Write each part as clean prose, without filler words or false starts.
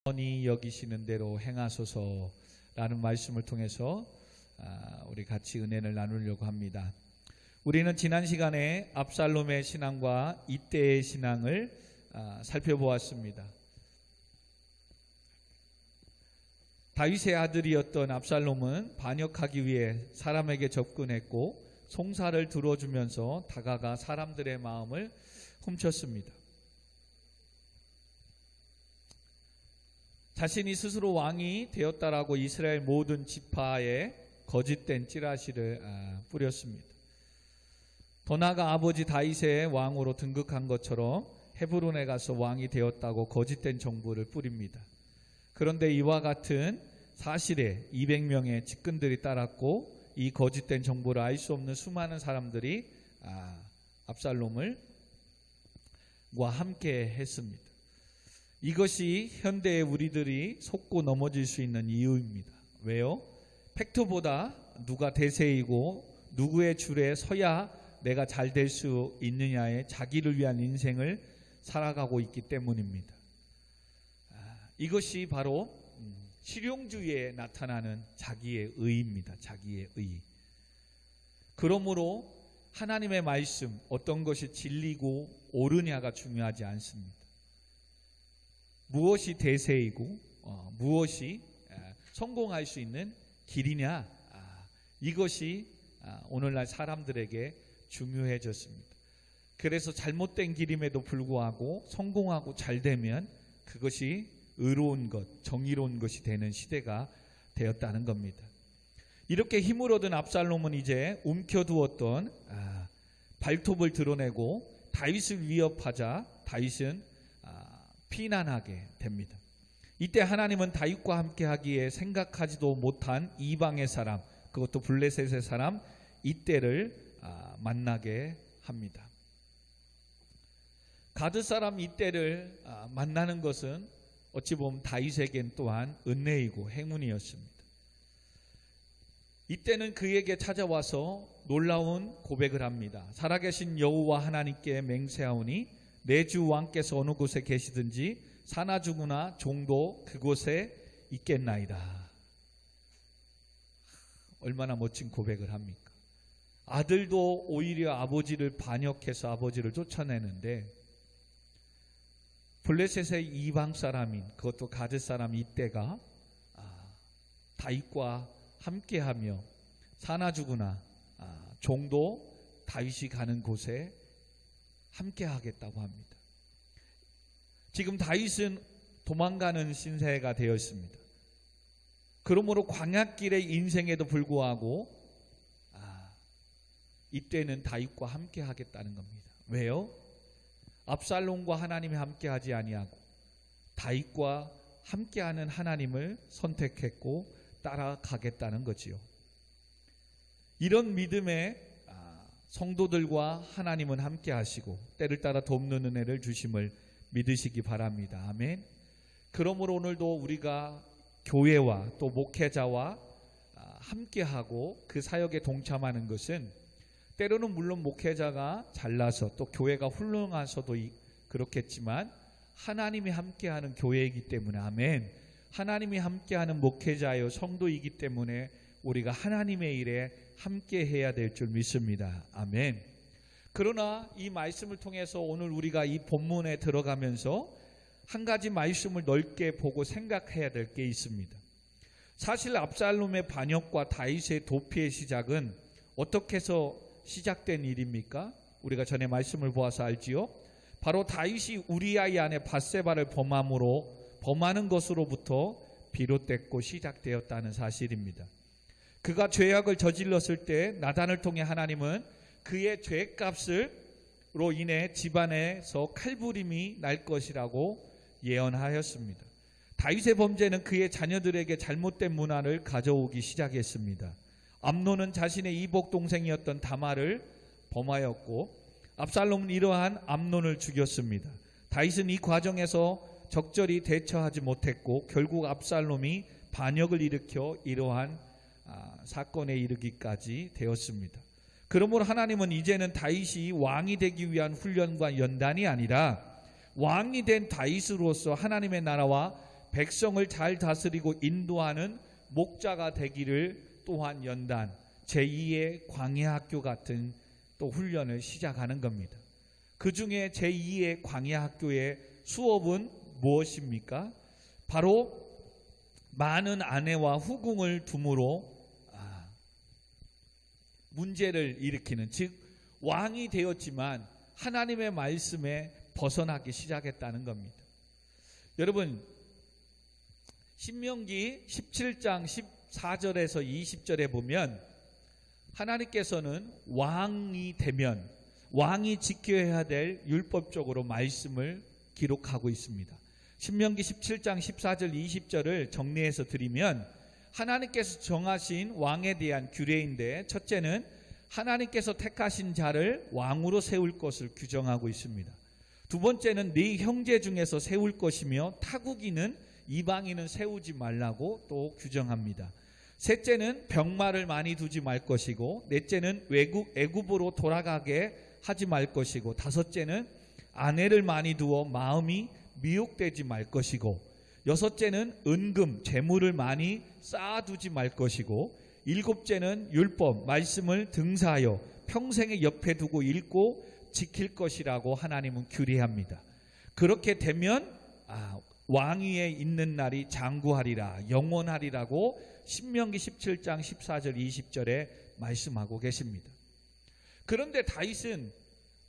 선히 여기시는 대로 행하소서라는 말씀을 통해서 우리 같이 은혜를 나누려고 합니다. 우리는 지난 시간에 압살롬의 신앙과 이때의 신앙을 살펴보았습니다. 다윗의 아들이었던 압살롬은 반역하기 위해 사람에게 접근했고 송사를 들어주면서 다가가 사람들의 마음을 훔쳤습니다. 자신이 스스로 왕이 되었다라고 이스라엘 모든 지파에 거짓된 찌라시를 뿌렸습니다. 더 나아가 아버지 다윗의 왕으로 등극한 것처럼 헤브론에 가서 왕이 되었다고 거짓된 정보를 뿌립니다. 그런데 이와 같은 사실에 200명의 측근들이 따랐고 이 거짓된 정보를 알 수 없는 수많은 사람들이 압살롬과 함께 했습니다. 이것이 현대의 우리들이 속고 넘어질 수 있는 이유입니다. 왜요? 팩트보다 누가 대세이고 누구의 줄에 서야 내가 잘 될 수 있느냐에 자기를 위한 인생을 살아가고 있기 때문입니다. 이것이 바로 실용주의에 나타나는 자기의 의입니다. 자기의 의. 그러므로 하나님의 말씀, 어떤 것이 진리고 옳으냐가 중요하지 않습니다. 무엇이 대세이고 무엇이 성공할 수 있는 길이냐, 이것이 오늘날 사람들에게 중요해졌습니다. 그래서 잘못된 길임에도 불구하고 성공하고 잘 되면 그것이 의로운 것, 정의로운 것이 되는 시대가 되었다는 겁니다. 이렇게 힘을 얻은 압살롬은 이제 움켜두었던 발톱을 드러내고 다윗을 위협하자 다윗은 피난하게 됩니다. 이때 하나님은 다윗과 함께 하기에 생각하지도 못한 이방의 사람, 그것도 블레셋의 사람 이때를 만나게 합니다. 가드 사람 이때를 만나는 것은 어찌 보면 다윗에겐 또한 은혜이고 행운이었습니다. 이때는 그에게 찾아와서 놀라운 고백을 합니다. 살아계신 여호와 하나님께 맹세하오니 내 주 왕께서 어느 곳에 계시든지 사나 죽으나 종도 그곳에 있겠나이다. 얼마나 멋진 고백을 합니까? 아들도 오히려 아버지를 반역해서 아버지를 쫓아내는데 블레셋의 이방 사람인 그것도 가드 사람 이때가 다윗과 함께하며 사나 죽으나 종도 다윗이 가는 곳에 함께하겠다고 합니다. 지금 다윗은 도망가는 신세가 되었습니다. 그러므로 광야길의 인생에도 불구하고 이때는 다윗과 함께하겠다는 겁니다. 왜요? 압살롬과 하나님이 함께하지 아니하고 다윗과 함께하는 하나님을 선택했고 따라가겠다는 거지요. 이런 믿음에 성도들과 하나님은 함께 하시고 때를 따라 돕는 은혜를 주심을 믿으시기 바랍니다. 아멘. 그러므로 오늘도 우리가 교회와 또 목회자와 함께하고 그 사역에 동참하는 것은 때로는 물론 목회자가 잘나서 또 교회가 훌륭해서도 그렇겠지만 하나님이 함께하는 교회이기 때문에 아멘. 하나님이 함께하는 목회자여 성도이기 때문에 우리가 하나님의 일에 함께 해야 될 줄 믿습니다. 아멘. 그러나 이 말씀을 통해서 오늘 우리가 이 본문에 들어가면서 한 가지 말씀을 넓게 보고 생각해야 될 게 있습니다. 사실 압살롬의 반역과 다윗의 도피의 시작은 어떻게 해서 시작된 일입니까? 우리가 전에 말씀을 보아서 알지요. 바로 다윗이 우리아의 아내 밧세바를 범하는 것으로부터 비롯됐고 시작되었다는 사실입니다. 그가 죄악을 저질렀을 때 나단을 통해 하나님은 그의 죄값으로 인해 집안에서 칼부림이 날 것이라고 예언하였습니다. 다윗의 범죄는 그의 자녀들에게 잘못된 문화를 가져오기 시작했습니다. 암논은 자신의 이복 동생이었던 다말을 범하였고 압살롬은 이러한 암논을 죽였습니다. 다윗은 이 과정에서 적절히 대처하지 못했고 결국 압살롬이 반역을 일으켜 이러한 사건에 이르기까지 되었습니다. 그러므로 하나님은 이제는 다윗이 왕이 되기 위한 훈련과 연단이 아니라 왕이 된 다윗으로서 하나님의 나라와 백성을 잘 다스리고 인도하는 목자가 되기를 또한 연단 제2의 광야학교 같은 또 훈련을 시작하는 겁니다. 그 중에 제2의 광야학교의 수업은 무엇입니까? 바로 많은 아내와 후궁을 둠으로 문제를 일으키는, 즉 왕이 되었지만 하나님의 말씀에 벗어나기 시작했다는 겁니다. 여러분, 신명기 17장 14절에서 20절에 보면 하나님께서는 왕이 되면 왕이 지켜야 될 율법적으로 말씀을 기록하고 있습니다. 신명기 17장 14절 20절을 정리해서 드리면 하나님께서 정하신 왕에 대한 규례인데, 첫째는 하나님께서 택하신 자를 왕으로 세울 것을 규정하고 있습니다. 두 번째는 네 형제 중에서 세울 것이며 타국인은 이방인은 세우지 말라고 또 규정합니다. 셋째는 병마를 많이 두지 말 것이고, 넷째는 애굽으로 돌아가게 하지 말 것이고, 다섯째는 아내를 많이 두어 마음이 미혹되지 말 것이고, 여섯째는 은금, 재물을 많이 쌓아두지 말 것이고, 일곱째는 율법, 말씀을 등사하여 평생에 옆에 두고 읽고 지킬 것이라고 하나님은 규례합니다. 그렇게 되면 왕위에 있는 날이 장구하리라, 영원하리라고 신명기 17장 14절 20절에 말씀하고 계십니다. 그런데 다윗은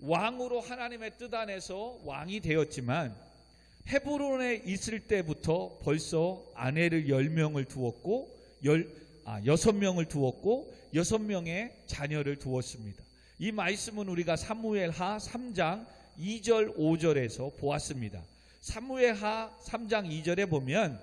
왕으로 하나님의 뜻 안에서 왕이 되었지만 헤브론에 있을 때부터 벌써 아내를 10명을 두었고 6명을 두었고 6명의 자녀를 두었습니다. 이 말씀은 우리가 사무엘하 3장 2절 5절에서 보았습니다. 사무엘하 3장 2절에 보면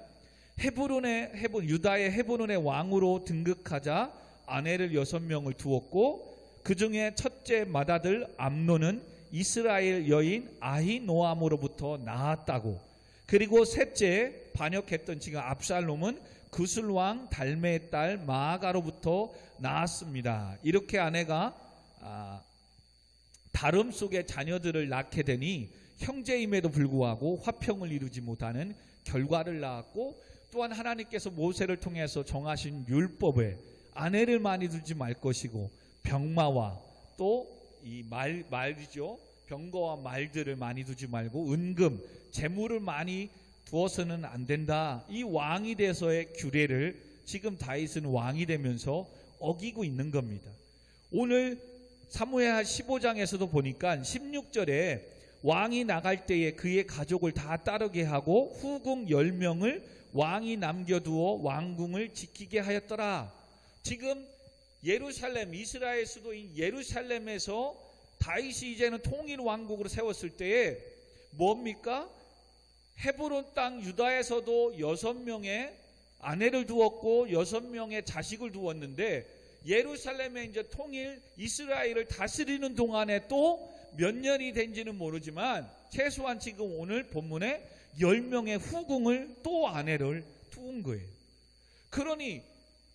유다의 헤브론의 왕으로 등극하자 아내를 6명을 두었고, 그 중에 첫째 맏아들 암논은 이스라엘 여인 아히노암으로부터 낳았다고, 그리고 셋째 반역했던 지금 압살롬은 구슬왕 달메의 딸 마아가로부터 낳았습니다. 이렇게 아내가 다름 속에 자녀들을 낳게 되니 형제임에도 불구하고 화평을 이루지 못하는 결과를 낳았고, 또한 하나님께서 모세를 통해서 정하신 율법에 아내를 많이 두지 말 것이고, 병마와 또 이 말이죠, 병거와 말들을 많이 두지 말고 은금, 재물을 많이 두어서는 안 된다. 이 왕이 돼서의 규례를 지금 다윗은 왕이 되면서 어기고 있는 겁니다. 오늘 사무엘하 15장에서도 보니까 16절에 왕이 나갈 때에 그의 가족을 다 따르게 하고 후궁 10명을 왕이 남겨두어 왕궁을 지키게 하였더라. 지금 예루살렘, 이스라엘 수도인 예루살렘에서 다윗이 이제는 통일 왕국으로 세웠을 때에 뭡니까? 헤브론 땅 유다에서도 6명의 아내를 두었고 6명의 자식을 두었는데, 예루살렘에 이제 통일 이스라엘을 다스리는 동안에 또 몇 년이 된지는 모르지만 최소한 지금 오늘 본문에 10명의 후궁을 또 아내를 두은 거예요. 그러니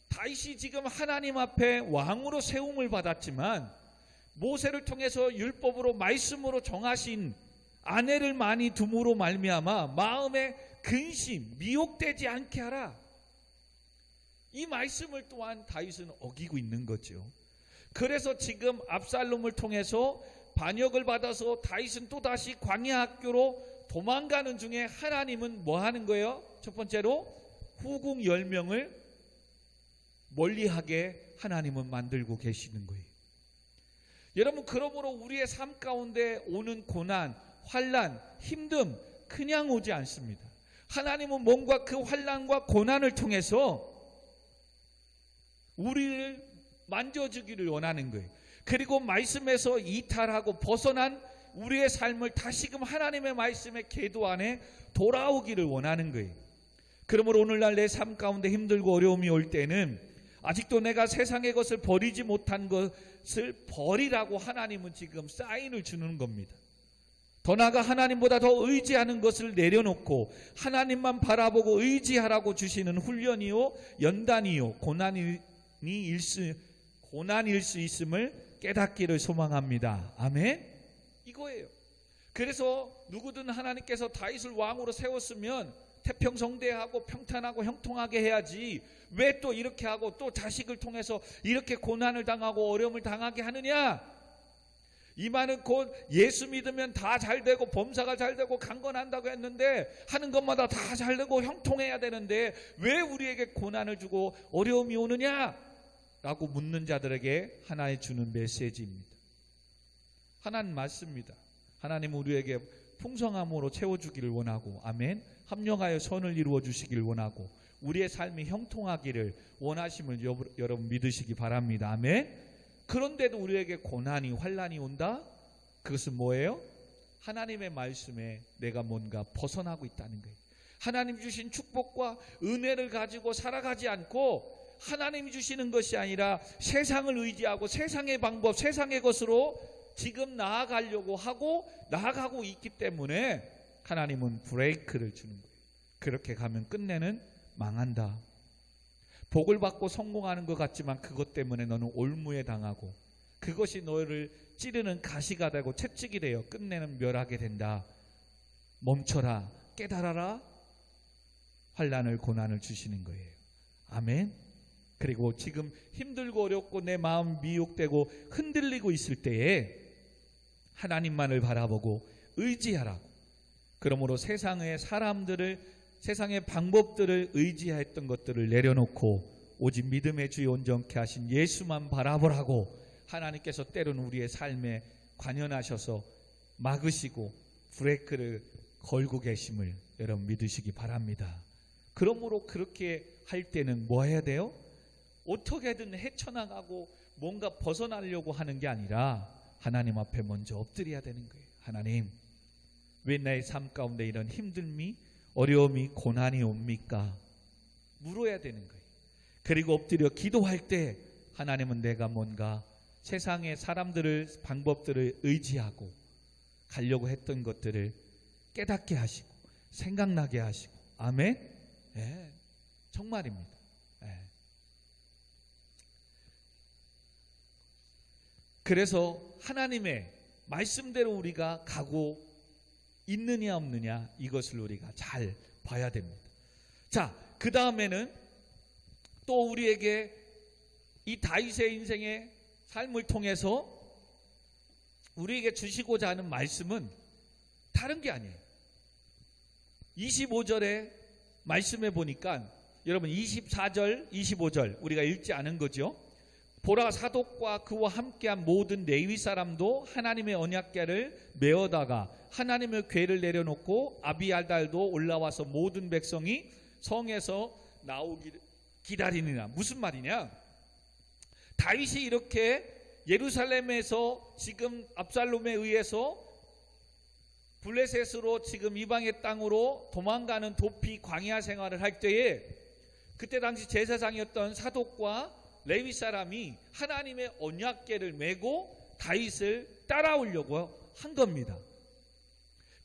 다윗이 지금 하나님 앞에 왕으로 세움을 받았지만 모세를 통해서 율법으로 말씀으로 정하신 아내를 많이 둠으로 말미암아 마음에 근심, 미혹되지 않게 하라. 이 말씀을 또한 다윗은 어기고 있는 거죠. 그래서 지금 압살롬을 통해서 반역을 받아서 다윗은 또다시 광야학교로 도망가는 중에 하나님은 뭐 하는 거예요? 첫 번째로 후궁 10명을 멀리하게 하나님은 만들고 계시는 거예요. 여러분, 그러므로 우리의 삶 가운데 오는 고난, 환난, 힘듦 그냥 오지 않습니다. 하나님은 뭔가 그 환난과 고난을 통해서 우리를 만져주기를 원하는 거예요. 그리고 말씀에서 이탈하고 벗어난 우리의 삶을 다시금 하나님의 말씀의 궤도 안에 돌아오기를 원하는 거예요. 그러므로 오늘날 내 삶 가운데 힘들고 어려움이 올 때는 아직도 내가 세상의 것을 버리지 못한 것을 버리라고 하나님은 지금 사인을 주는 겁니다. 더 나아가 하나님보다 더 의지하는 것을 내려놓고 하나님만 바라보고 의지하라고 주시는 훈련이요, 연단이요, 고난일 수 있음을 깨닫기를 소망합니다. 아멘? 이거예요. 그래서 누구든 하나님께서 다윗을 왕으로 세웠으면 태평성대하고 평탄하고 형통하게 해야지 왜 또 이렇게 하고 또 자식을 통해서 이렇게 고난을 당하고 어려움을 당하게 하느냐? 이만은 곧 예수 믿으면 다 잘되고 범사가 잘되고 강건한다고 했는데 하는 것마다 다 잘되고 형통해야 되는데 왜 우리에게 고난을 주고 어려움이 오느냐? 라고 묻는 자들에게 하나의 주는 메시지입니다. 하나님 맞습니다. 하나님 우리에게 풍성함으로 채워주기를 원하고 아멘. 합력하여 선을 이루어 주시기를 원하고 우리의 삶이 형통하기를 원하심을 여러분 믿으시기 바랍니다. 아멘. 그런데도 우리에게 고난이 환난이 온다? 그것은 뭐예요? 하나님의 말씀에 내가 뭔가 벗어나고 있다는 거예요. 하나님 주신 축복과 은혜를 가지고 살아가지 않고 하나님이 주시는 것이 아니라 세상을 의지하고 세상의 방법, 세상의 것으로 지금 나아가려고 하고 나아가고 있기 때문에 하나님은 브레이크를 주는 거예요. 그렇게 가면 끝내는 망한다. 복을 받고 성공하는 것 같지만 그것 때문에 너는 올무에 당하고 그것이 너를 찌르는 가시가 되고 채찍이 되어 끝내는 멸하게 된다. 멈춰라, 깨달아라. 환난을 고난을 주시는 거예요. 아멘. 그리고 지금 힘들고 어렵고 내 마음 미혹되고 흔들리고 있을 때에 하나님만을 바라보고 의지하라고. 그러므로 세상의 사람들을 세상의 방법들을 의지했던 것들을 내려놓고 오직 믿음의 주에 온전케 하신 예수만 바라보라고 하나님께서 때로는 우리의 삶에 관여하셔서 막으시고 브레이크를 걸고 계심을 여러분 믿으시기 바랍니다. 그러므로 그렇게 할 때는 뭐 해야 돼요? 어떻게든 헤쳐나가고 뭔가 벗어나려고 하는 게 아니라 하나님 앞에 먼저 엎드려야 되는 거예요. 하나님, 왜 나의 삶 가운데 이런 힘듦이 어려움이 고난이 옵니까? 물어야 되는 거예요. 그리고 엎드려 기도할 때 하나님은 내가 뭔가 세상의 사람들을 방법들을 의지하고 가려고 했던 것들을 깨닫게 하시고 생각나게 하시고 아멘? 네, 정말입니다. 네. 그래서 하나님의 말씀대로 우리가 가고 있느냐 없느냐 이것을 우리가 잘 봐야 됩니다. 자, 그 다음에는 또 우리에게 이 다윗의 인생의 삶을 통해서 우리에게 주시고자 하는 말씀은 다른 게 아니에요. 25절에 말씀해 보니까 여러분 24절 25절 우리가 읽지 않은 거죠. 보라, 사독과 그와 함께한 모든 레위 사람도 하나님의 언약궤를 메어다가 하나님의 궤를 내려놓고 아비알달도 올라와서 모든 백성이 성에서 나오기를 기다리느냐. 무슨 말이냐? 다윗이 이렇게 예루살렘에서 지금 압살롬에 의해서 블레셋으로 지금 이방의 땅으로 도망가는 도피 광야 생활을 할 때에 그때 당시 제사장이었던 사독과 레위 사람이 하나님의 언약궤를 메고 다윗을 따라오려고 한 겁니다.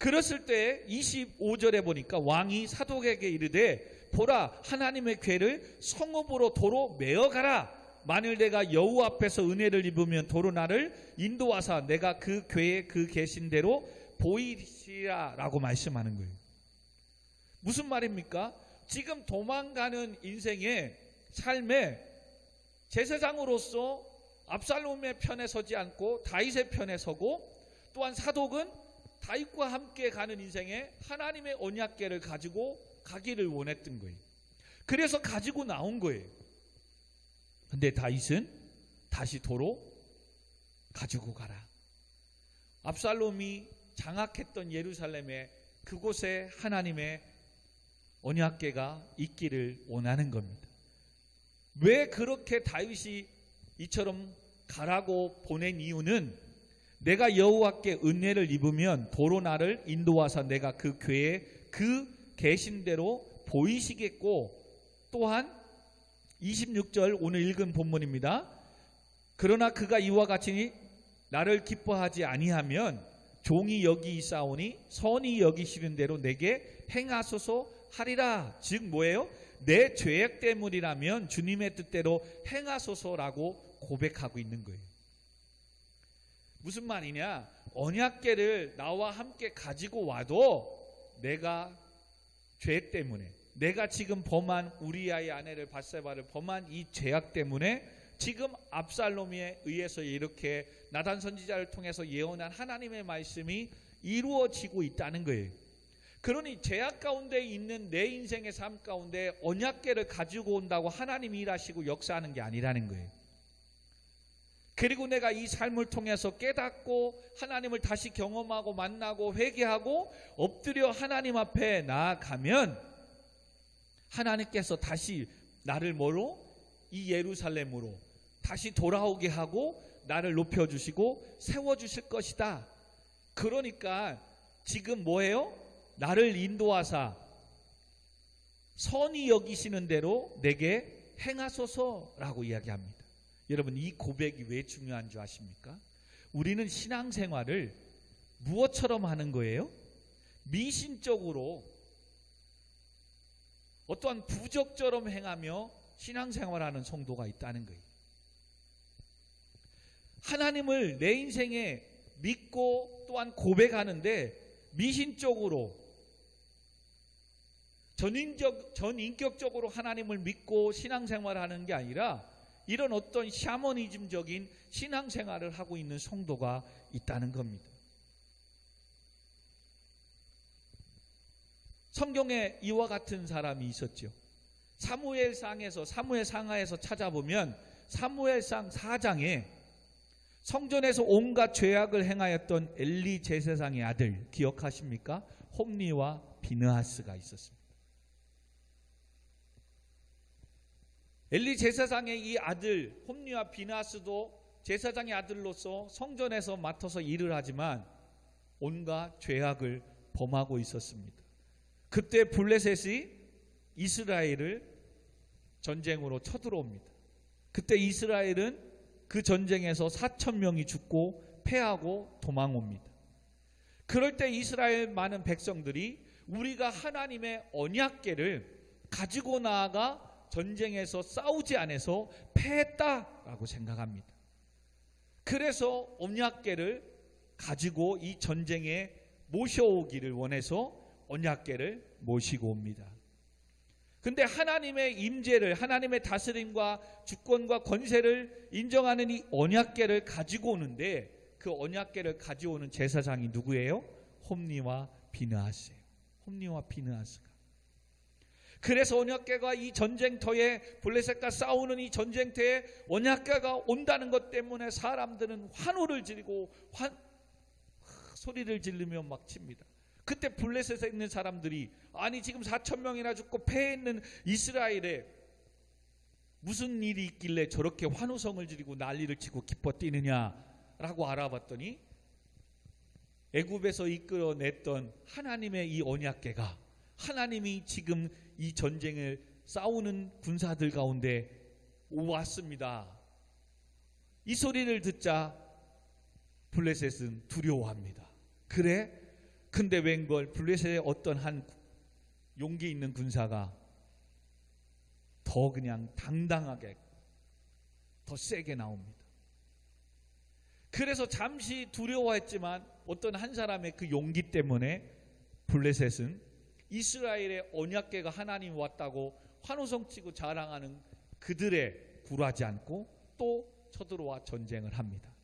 그랬을 때 25절에 보니까 왕이 사독에게 이르되 보라, 하나님의 궤를 성읍으로 도로 메어가라. 만일 내가 여호와 앞에서 은혜를 입으면 도로 나를 인도하사 내가 그 궤에 그 계신 대로 보이시라 라고 말씀하는 거예요. 무슨 말입니까? 지금 도망가는 인생의 삶에 제사장으로서 압살롬의 편에 서지 않고 다윗의 편에 서고 또한 사독은 다윗과 함께 가는 인생에 하나님의 언약궤를 가지고 가기를 원했던 거예요. 그래서 가지고 나온 거예요. 근데 다윗은 다시 도로 가지고 가라. 압살롬이 장악했던 예루살렘에 그곳에 하나님의 언약궤가 있기를 원하는 겁니다. 왜 그렇게 다윗이 이처럼 가라고 보낸 이유는 내가 여호와께 은혜를 입으면 도로 나를 인도하사 내가 그 궤에 그 계신 대로 보이시겠고 또한 26절 오늘 읽은 본문입니다. 그러나 그가 이와 같이 나를 기뻐하지 아니하면 종이 여기 있사오니 선이 여기시는 대로 내게 행하소서 하리라. 즉 뭐예요? 내 죄악 때문이라면 주님의 뜻대로 행하소서라고 고백하고 있는 거예요. 무슨 말이냐? 언약궤를 나와 함께 가지고 와도 내가 죄 때문에, 내가 지금 범한 우리아의 아내를 밧세바를 범한 이 죄악 때문에 지금 압살롬에 의해서 이렇게 나단 선지자를 통해서 예언한 하나님의 말씀이 이루어지고 있다는 거예요. 그러니 죄악 가운데 있는 내 인생의 삶 가운데 언약궤를 가지고 온다고 하나님이 일하시고 역사하는 게 아니라는 거예요. 그리고 내가 이 삶을 통해서 깨닫고 하나님을 다시 경험하고 만나고 회개하고 엎드려 하나님 앞에 나아가면 하나님께서 다시 나를 뭐로? 이 예루살렘으로 다시 돌아오게 하고 나를 높여주시고 세워주실 것이다. 그러니까 지금 뭐예요? 나를 인도하사 선히 여기시는 대로 내게 행하소서라고 이야기합니다. 여러분, 이 고백이 왜 중요한 줄 아십니까? 우리는 신앙생활을 무엇처럼 하는 거예요? 미신적으로 어떠한 부적처럼 행하며 신앙생활하는 성도가 있다는 거예요. 하나님을 내 인생에 믿고 또한 고백하는데 미신적으로 전인격적으로 하나님을 믿고 신앙생활하는 게 아니라 이런 어떤 샤머니즘적인 신앙생활을 하고 있는 성도가 있다는 겁니다. 성경에 이와 같은 사람이 있었죠. 사무엘상하에서 찾아보면 사무엘상 4장에 성전에서 온갖 죄악을 행하였던 엘리 제사장의 아들 기억하십니까? 홈리와 비느하스가 있었습니다. 엘리 제사장의 이 아들 홈리와 비느하스도 제사장의 아들로서 성전에서 맡아서 일을 하지만 온갖 죄악을 범하고 있었습니다. 그때 블레셋이 이스라엘을 전쟁으로 쳐들어옵니다. 그때 이스라엘은 그 전쟁에서 4,000명이 죽고 패하고 도망옵니다. 그럴 때 이스라엘 많은 백성들이 우리가 하나님의 언약궤를 가지고 나아가 전쟁에서 싸우지 않아서 패했다라고 생각합니다. 그래서 언약궤를 가지고 이 전쟁에 모셔오기를 원해서 언약궤를 모시고 옵니다. 근데 하나님의 임재를, 하나님의 다스림과 주권과 권세를 인정하는 이 언약궤를 가지고 오는데 그 언약궤를 가져오는 제사장이 누구예요? 홈리와 비느하스예요. 홈리와 비느하스가. 그래서 언약궤가 이 전쟁터에 블레셋과 싸우는 이 전쟁터에 언약궤가 온다는 것 때문에 사람들은 환호를 지르고 소리를 지르며 막 칩니다. 그때 블레셋에 있는 사람들이 아니 지금 4,000명이나 죽고 패했는 이스라엘에 무슨 일이 있길래 저렇게 환호성을 지르고 난리를 치고 기뻐 뛰느냐라고 알아봤더니 애굽에서 이끌어냈던 하나님의 이 언약궤가 하나님이 지금 이 전쟁을 싸우는 군사들 가운데 왔습니다. 이 소리를 듣자 블레셋은 두려워합니다. 그래? 근데 웬걸 블레셋의 어떤 한 용기 있는 군사가 더 그냥 당당하게 더 세게 나옵니다. 그래서 잠시 두려워했지만 어떤 한 사람의 그 용기 때문에 블레셋은 이스라엘의 언약궤가 하나님이 왔다고 환호성 치고 자랑하는 그들에 굴하지 않고 또 쳐들어와 전쟁을 합니다.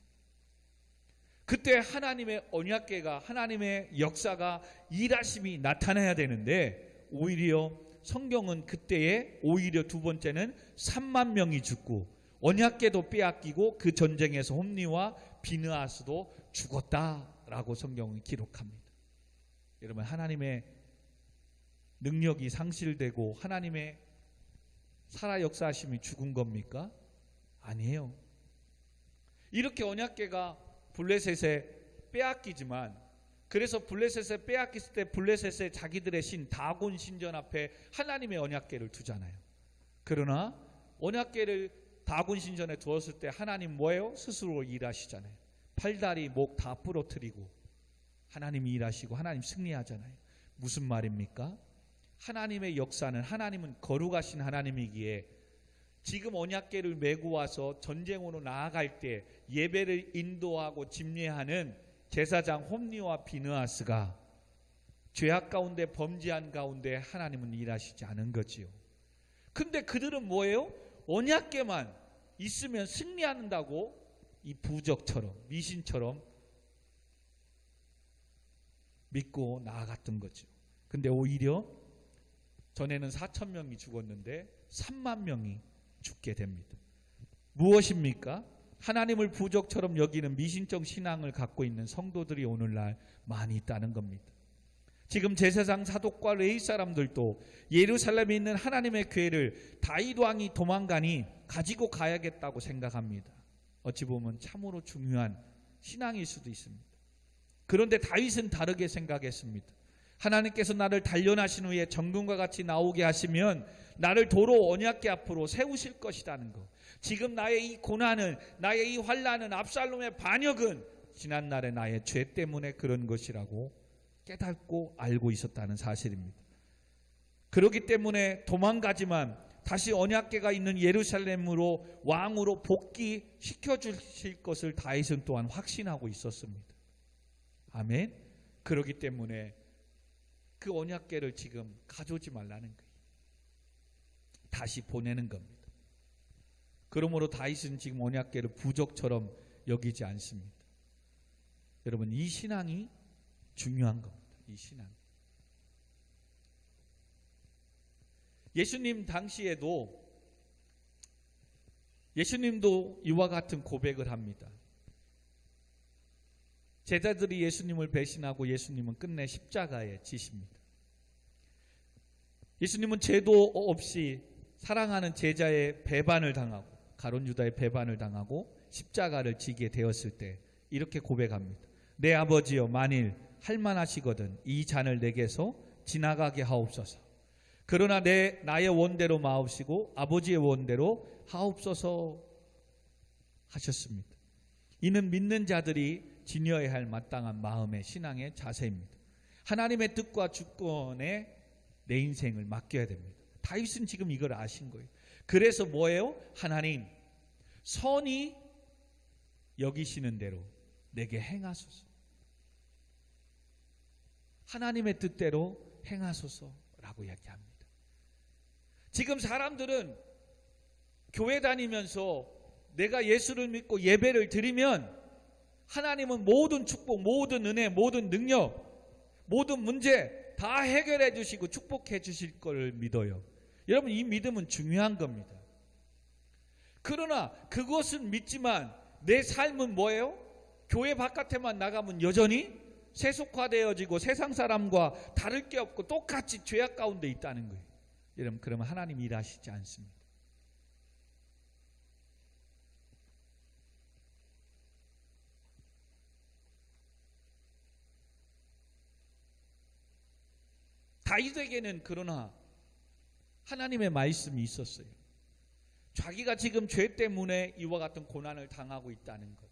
그때 하나님의 언약궤가 하나님의 역사가 일하심이 나타나야 되는데 오히려 성경은 그때에 오히려 두 번째는 3만 명이 죽고 언약궤도 빼앗기고 그 전쟁에서 홈리와 비느하스도 죽었다라고 성경은 기록합니다. 여러분, 하나님의 능력이 상실되고 하나님의 살아 역사하심이 죽은 겁니까? 아니에요. 이렇게 언약궤가 블레셋에 빼앗기지만 그래서 블레셋에 빼앗겼을 때 블레셋의 자기들의 신 다곤 신전 앞에 하나님의 언약궤를 두잖아요. 그러나 언약궤를 다곤 신전에 두었을 때 하나님 뭐예요? 스스로 일하시잖아요. 팔다리 목 다 부러뜨리고 하나님이 일하시고 하나님 승리하잖아요. 무슨 말입니까? 하나님의 역사는 하나님은 거룩하신 하나님이기에 지금 언약궤를 메고 와서 전쟁으로 나아갈 때 예배를 인도하고 집례하는 제사장 홈리와 비느하스가 죄악 가운데 범죄한 가운데 하나님은 일하시지 않은 거지요. 근데 그들은 뭐예요? 언약궤만 있으면 승리한다고 이 부적처럼 미신처럼 믿고 나아갔던 거죠. 근데 오히려 전에는 4,000명이 죽었는데 3만 명이 죽게 됩니다. 무엇입니까? 하나님을 부적처럼 여기는 미신적 신앙을 갖고 있는 성도들이 오늘날 많이 있다는 겁니다. 지금 제사장 사독과 레위 사람들도 예루살렘에 있는 하나님의 궤를 다윗 왕이 도망가니 가지고 가야겠다고 생각합니다. 어찌 보면 참으로 중요한 신앙일 수도 있습니다. 그런데 다윗은 다르게 생각했습니다. 하나님께서 나를 단련하신 후에 정금과 같이 나오게 하시면 나를 도로 언약궤 앞으로 세우실 것이라는 것. 지금 나의 이 고난은, 나의 이 환난은, 압살롬의 반역은 지난날의 나의 죄 때문에 그런 것이라고 깨닫고 알고 있었다는 사실입니다. 그렇기 때문에 도망가지만 다시 언약궤가 있는 예루살렘으로 왕으로 복귀시켜 주실 것을 다윗은 또한 확신하고 있었습니다. 아멘. 그렇기 때문에 그 언약궤를 지금 가져오지 말라는 거예요. 다시 보내는 겁니다. 그러므로 다윗은 지금 언약궤를 부적처럼 여기지 않습니다. 여러분, 이 신앙이 중요한 겁니다. 이 신앙. 예수님 당시에도 예수님도 이와 같은 고백을 합니다. 제자들이 예수님을 배신하고 예수님은 끝내 십자가에 지십니다. 예수님은 죄도 없이 사랑하는 제자의 배반을 당하고 가룟 유다의 배반을 당하고 십자가를 지게 되었을 때 이렇게 고백합니다. 내 아버지여, 만일 할만하시거든 이 잔을 내게서 지나가게 하옵소서. 그러나 나의 원대로 마옵시고 아버지의 원대로 하옵소서 하셨습니다. 이는 믿는 자들이 지녀야 할 마땅한 마음의 신앙의 자세입니다. 하나님의 뜻과 주권에 내 인생을 맡겨야 됩니다. 다윗은 지금 이걸 아신 거예요. 그래서 뭐예요? 하나님, 선히 여기시는 대로 내게 행하소서. 하나님의 뜻대로 행하소서라고 이야기합니다. 지금 사람들은 교회 다니면서 내가 예수를 믿고 예배를 드리면 하나님은 모든 축복, 모든 은혜, 모든 능력, 모든 문제 다 해결해 주시고 축복해 주실 걸 믿어요. 여러분, 이 믿음은 중요한 겁니다. 그러나 그것은 믿지만 내 삶은 뭐예요? 교회 바깥에만 나가면 여전히 세속화되어지고 세상 사람과 다를 게 없고 똑같이 죄악 가운데 있다는 거예요. 여러분, 그러면 하나님 일하시지 않습니다. 다윗에게는 그러나 하나님의 말씀이 있었어요. 자기가 지금 죄 때문에 이와 같은 고난을 당하고 있다는 것,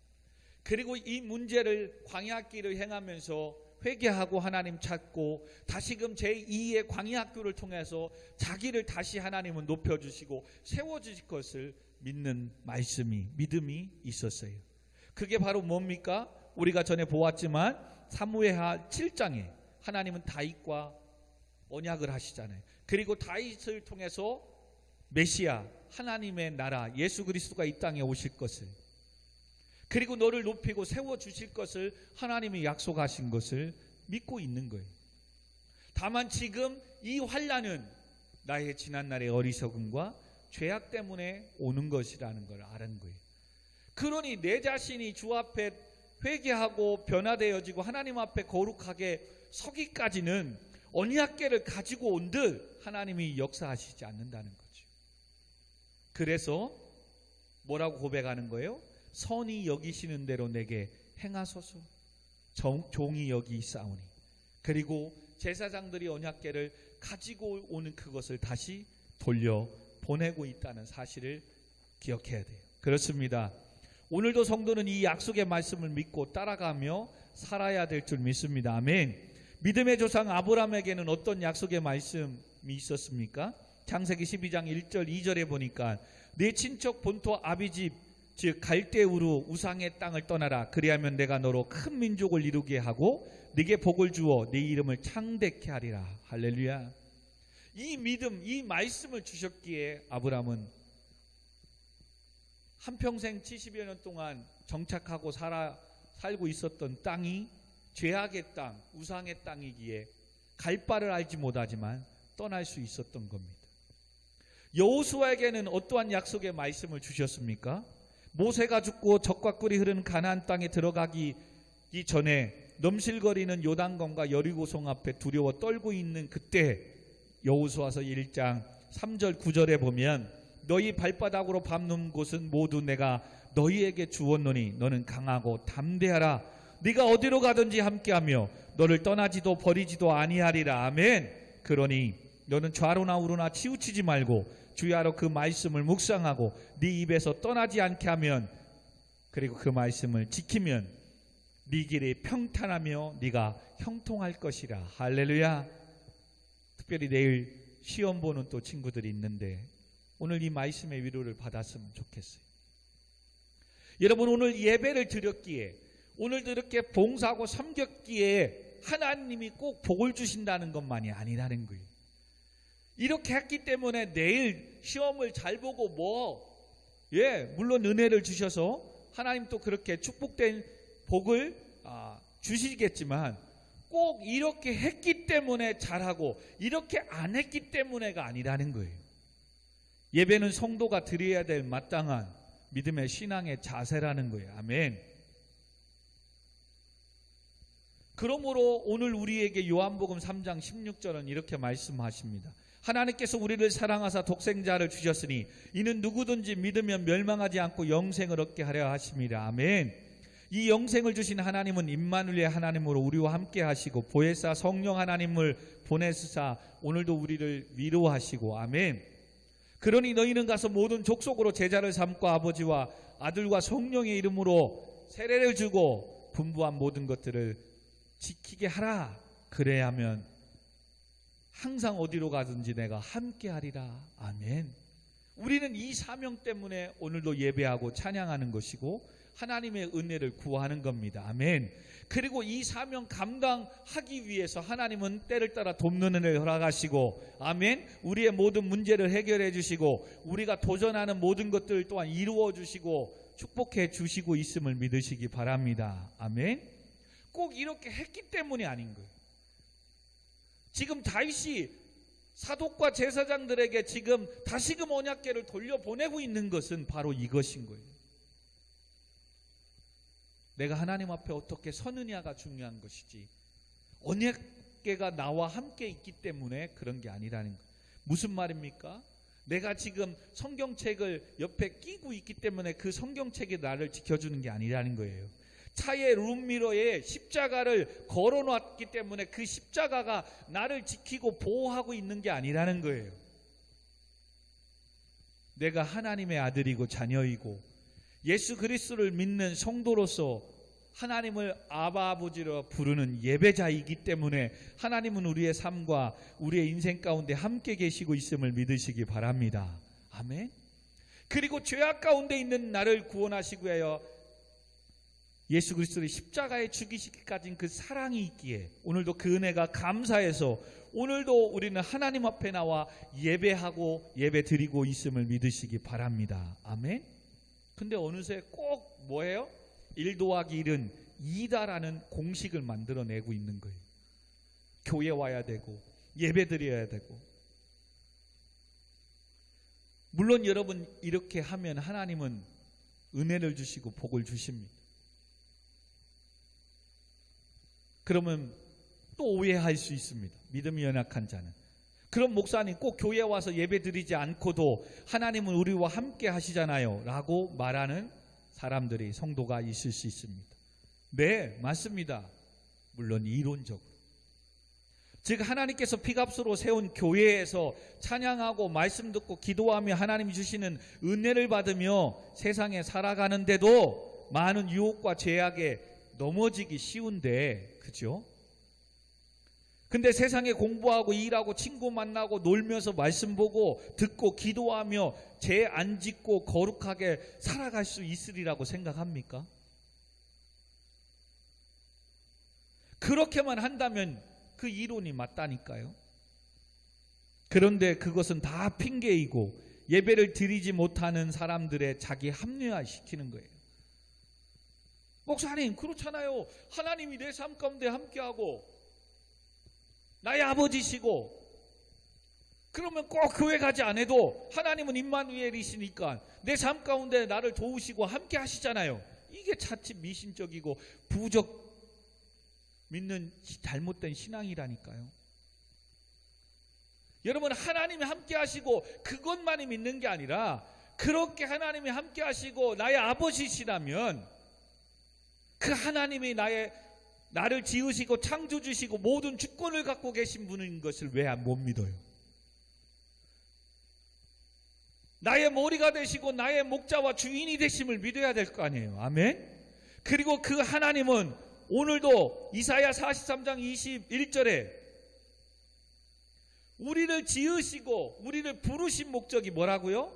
그리고 이 문제를 광야길을 행하면서 회개하고 하나님 찾고 다시금 제2의 광야학교를 통해서 자기를 다시 하나님은 높여주시고 세워주실 것을 믿는 말씀이, 믿음이 있었어요. 그게 바로 뭡니까? 우리가 전에 보았지만 사무엘하 7장에 하나님은 다윗과 언약을 하시잖아요. 그리고 다윗을 통해서 메시아, 하나님의 나라 예수 그리스도가 이 땅에 오실 것을, 그리고 너를 높이고 세워주실 것을 하나님이 약속하신 것을 믿고 있는 거예요. 다만 지금 이 환난은 나의 지난날의 어리석음과 죄악 때문에 오는 것이라는 걸 아는 거예요. 그러니 내 자신이 주 앞에 회개하고 변화되어지고 하나님 앞에 거룩하게 서기까지는 언약궤를 가지고 온 듯 하나님이 역사하시지 않는다는 거죠. 그래서 뭐라고 고백하는 거예요? 선히 여기시는 대로 내게 행하소서. 종이 여기 있사오니. 그리고 제사장들이 언약궤를 가지고 오는 그것을 다시 돌려 보내고 있다는 사실을 기억해야 돼요. 그렇습니다. 오늘도 성도는 이 약속의 말씀을 믿고 따라가며 살아야 될 줄 믿습니다. 아멘. 믿음의 조상 아브라함에게는 어떤 약속의 말씀이 있었습니까? 창세기 12장 1절 2절에 보니까 내 친척 본토 아비집 즉 갈대우루 우상의 땅을 떠나라. 그리하면 내가 너로 큰 민족을 이루게 하고 네게 복을 주어 네 이름을 창대케 하리라. 할렐루야. 이 믿음, 이 말씀을 주셨기에 아브라함은 한평생 70여 년 동안 정착하고 살고 있었던 땅이 죄악의 땅, 우상의 땅이기에 갈 바를 알지 못하지만 떠날 수 있었던 겁니다. 여호수아에게는 어떠한 약속의 말씀을 주셨습니까? 모세가 죽고 젖과 꿀이 흐르는 가나안 땅에 들어가기 전에 넘실거리는 요단강과 여리고성 앞에 두려워 떨고 있는 그때 여호수아서 1장 3절 9절에 보면 너희 발바닥으로 밟는 곳은 모두 내가 너희에게 주었노니 너는 강하고 담대하라. 네가 어디로 가든지 함께하며 너를 떠나지도 버리지도 아니하리라. 아멘. 그러니 너는 좌로나 우로나 치우치지 말고 주야로 그 말씀을 묵상하고 네 입에서 떠나지 않게 하면, 그리고 그 말씀을 지키면 네 길이 평탄하며 네가 형통할 것이라. 할렐루야. 특별히 내일 시험 보는 또 친구들이 있는데 오늘 이 말씀의 위로를 받았으면 좋겠어요. 여러분, 오늘 예배를 드렸기에, 오늘도 이렇게 봉사하고 섬겼기에 하나님이 꼭 복을 주신다는 것만이 아니라는 거예요. 이렇게 했기 때문에 내일 시험을 잘 보고 물론 은혜를 주셔서 하나님 또 그렇게 축복된 복을 주시겠지만 꼭 이렇게 했기 때문에 잘하고 이렇게 안 했기 때문에가 아니라는 거예요. 예배는 성도가 드려야 될 마땅한 믿음의 신앙의 자세라는 거예요. 아멘. 그러므로 오늘 우리에게 요한복음 3장 16절은 이렇게 말씀하십니다. 하나님께서 우리를 사랑하사 독생자를 주셨으니 이는 누구든지 믿으면 멸망하지 않고 영생을 얻게 하려 하심이라. 아멘. 이 영생을 주신 하나님은 임마누엘의 하나님으로 우리와 함께 하시고 보혜사 성령 하나님을 보내시사 오늘도 우리를 위로하시고. 아멘. 그러니 너희는 가서 모든 족속으로 제자를 삼고 아버지와 아들과 성령의 이름으로 세례를 주고 분부한 모든 것들을 지키게 하라. 그래야면 항상 어디로 가든지 내가 함께 하리라. 아멘. 우리는 이 사명 때문에 오늘도 예배하고 찬양하는 것이고 하나님의 은혜를 구하는 겁니다. 아멘. 그리고 이 사명 감당하기 위해서 하나님은 때를 따라 돕는 은혜를 허락하시고, 아멘. 우리의 모든 문제를 해결해 주시고 우리가 도전하는 모든 것들 또한 이루어 주시고 축복해 주시고 있음을 믿으시기 바랍니다. 아멘. 꼭 이렇게 했기 때문이 아닌 거예요. 지금 다윗이 사독과 제사장들에게 지금 다시금 언약궤를 돌려보내고 있는 것은 바로 이것인 거예요. 내가 하나님 앞에 어떻게 서느냐가 중요한 것이지 언약궤가 나와 함께 있기 때문에 그런 게 아니라는 거예요. 무슨 말입니까? 내가 지금 성경책을 옆에 끼고 있기 때문에 그 성경책이 나를 지켜주는 게 아니라는 거예요. 차의 룸미러에 십자가를 걸어놨기 때문에 그 십자가가 나를 지키고 보호하고 있는 게 아니라는 거예요. 내가 하나님의 아들이고 자녀이고 예수 그리스도를 믿는 성도로서 하나님을 아바 아버지로 부르는 예배자이기 때문에 하나님은 우리의 삶과 우리의 인생 가운데 함께 계시고 있음을 믿으시기 바랍니다. 아멘. 그리고 죄악 가운데 있는 나를 구원하시기 위하여 예수 그리스도의 십자가에 죽이시기까지는 그 사랑이 있기에 오늘도 그 은혜가 감사해서 오늘도 우리는 하나님 앞에 나와 예배하고 예배 드리고 있음을 믿으시기 바랍니다. 아멘. 근데 어느새 꼭 뭐예요? 1 더하기 1은 2다라는 공식을 만들어내고 있는 거예요. 교회 와야 되고 예배 드려야 되고. 물론 여러분 이렇게 하면 하나님은 은혜를 주시고 복을 주십니다. 그러면 또 오해할 수 있습니다. 믿음이 연약한 자는. 그럼 목사님 꼭 교회 와서 예배 드리지 않고도 하나님은 우리와 함께 하시잖아요 라고 말하는 사람들이 성도가 있을 수 있습니다. 네, 맞습니다. 물론 이론적으로. 즉 하나님께서 피값으로 세운 교회에서 찬양하고 말씀 듣고 기도하며 하나님이 주시는 은혜를 받으며 세상에 살아가는데도 많은 유혹과 죄악에 넘어지기 쉬운데, 그죠? 근데 세상에 공부하고 일하고 친구 만나고 놀면서 말씀 보고 듣고 기도하며 죄 안 짓고 거룩하게 살아갈 수 있으리라고 생각합니까? 그렇게만 한다면 그 이론이 맞다니까요. 그런데 그것은 다 핑계이고 예배를 드리지 못하는 사람들의 자기 합리화시키는 거예요. 목사님, 그렇잖아요. 하나님이 내 삶 가운데 함께하고 나의 아버지시고, 그러면 꼭 교회 가지 않아도 하나님은 임마누엘이시니까 내 삶 가운데 나를 도우시고 함께 하시잖아요. 이게 자칫 미신적이고 부적 믿는 잘못된 신앙이라니까요. 여러분, 하나님이 함께 하시고 그것만이 믿는 게 아니라, 그렇게 하나님이 함께 하시고 나의 아버지시라면 그 하나님이 나를 지으시고 창조주시고 모든 주권을 갖고 계신 분인 것을 왜 못 믿어요? 나의 머리가 되시고 나의 목자와 주인이 되심을 믿어야 될 거 아니에요. 아멘. 그리고 그 하나님은 오늘도 이사야 43장 21절에 우리를 지으시고 우리를 부르신 목적이 뭐라고요?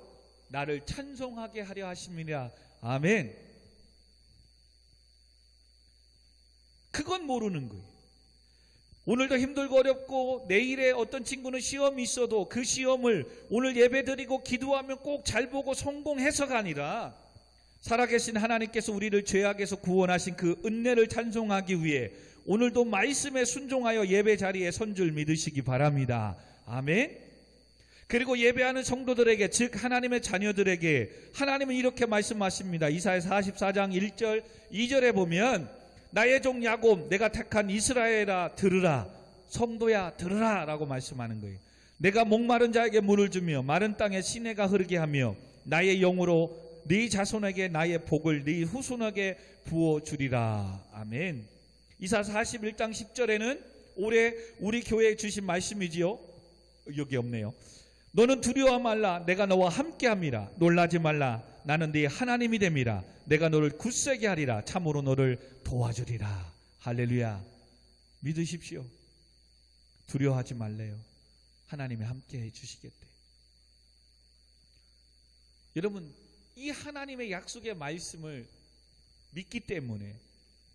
나를 찬송하게 하려 하심이라. 아멘. 그건 모르는 거예요. 오늘도 힘들고 어렵고 내일에 어떤 친구는 시험이 있어도 그 시험을 오늘 예배드리고 기도하면 꼭 잘 보고 성공해서가 아니라, 살아계신 하나님께서 우리를 죄악에서 구원하신 그 은혜를 찬송하기 위해 오늘도 말씀에 순종하여 예배 자리에 선 줄 믿으시기 바랍니다. 아멘. 그리고 예배하는 성도들에게, 즉 하나님의 자녀들에게 하나님은 이렇게 말씀하십니다. 이사야 44장 1절 2절에 보면, 나의 종 야곱, 내가 택한 이스라엘아 들으라, 성도야 들으라 라고 말씀하는 거예요. 내가 목마른 자에게 물을 주며 마른 땅에 시내가 흐르게 하며 나의 영으로 네 자손에게 나의 복을 네 후손에게 부어주리라. 아멘. 이사 41장 10절에는 올해 우리 교회에 주신 말씀이지요. 여기 없네요. 너는 두려워 말라, 내가 너와 함께함이라. 놀라지 말라, 나는 네 하나님이 됨이라. 내가 너를 굳세게 하리라. 참으로 너를 도와주리라. 할렐루야. 믿으십시오. 두려워하지 말래요. 하나님이 함께 해주시겠대. 여러분, 이 하나님의 약속의 말씀을 믿기 때문에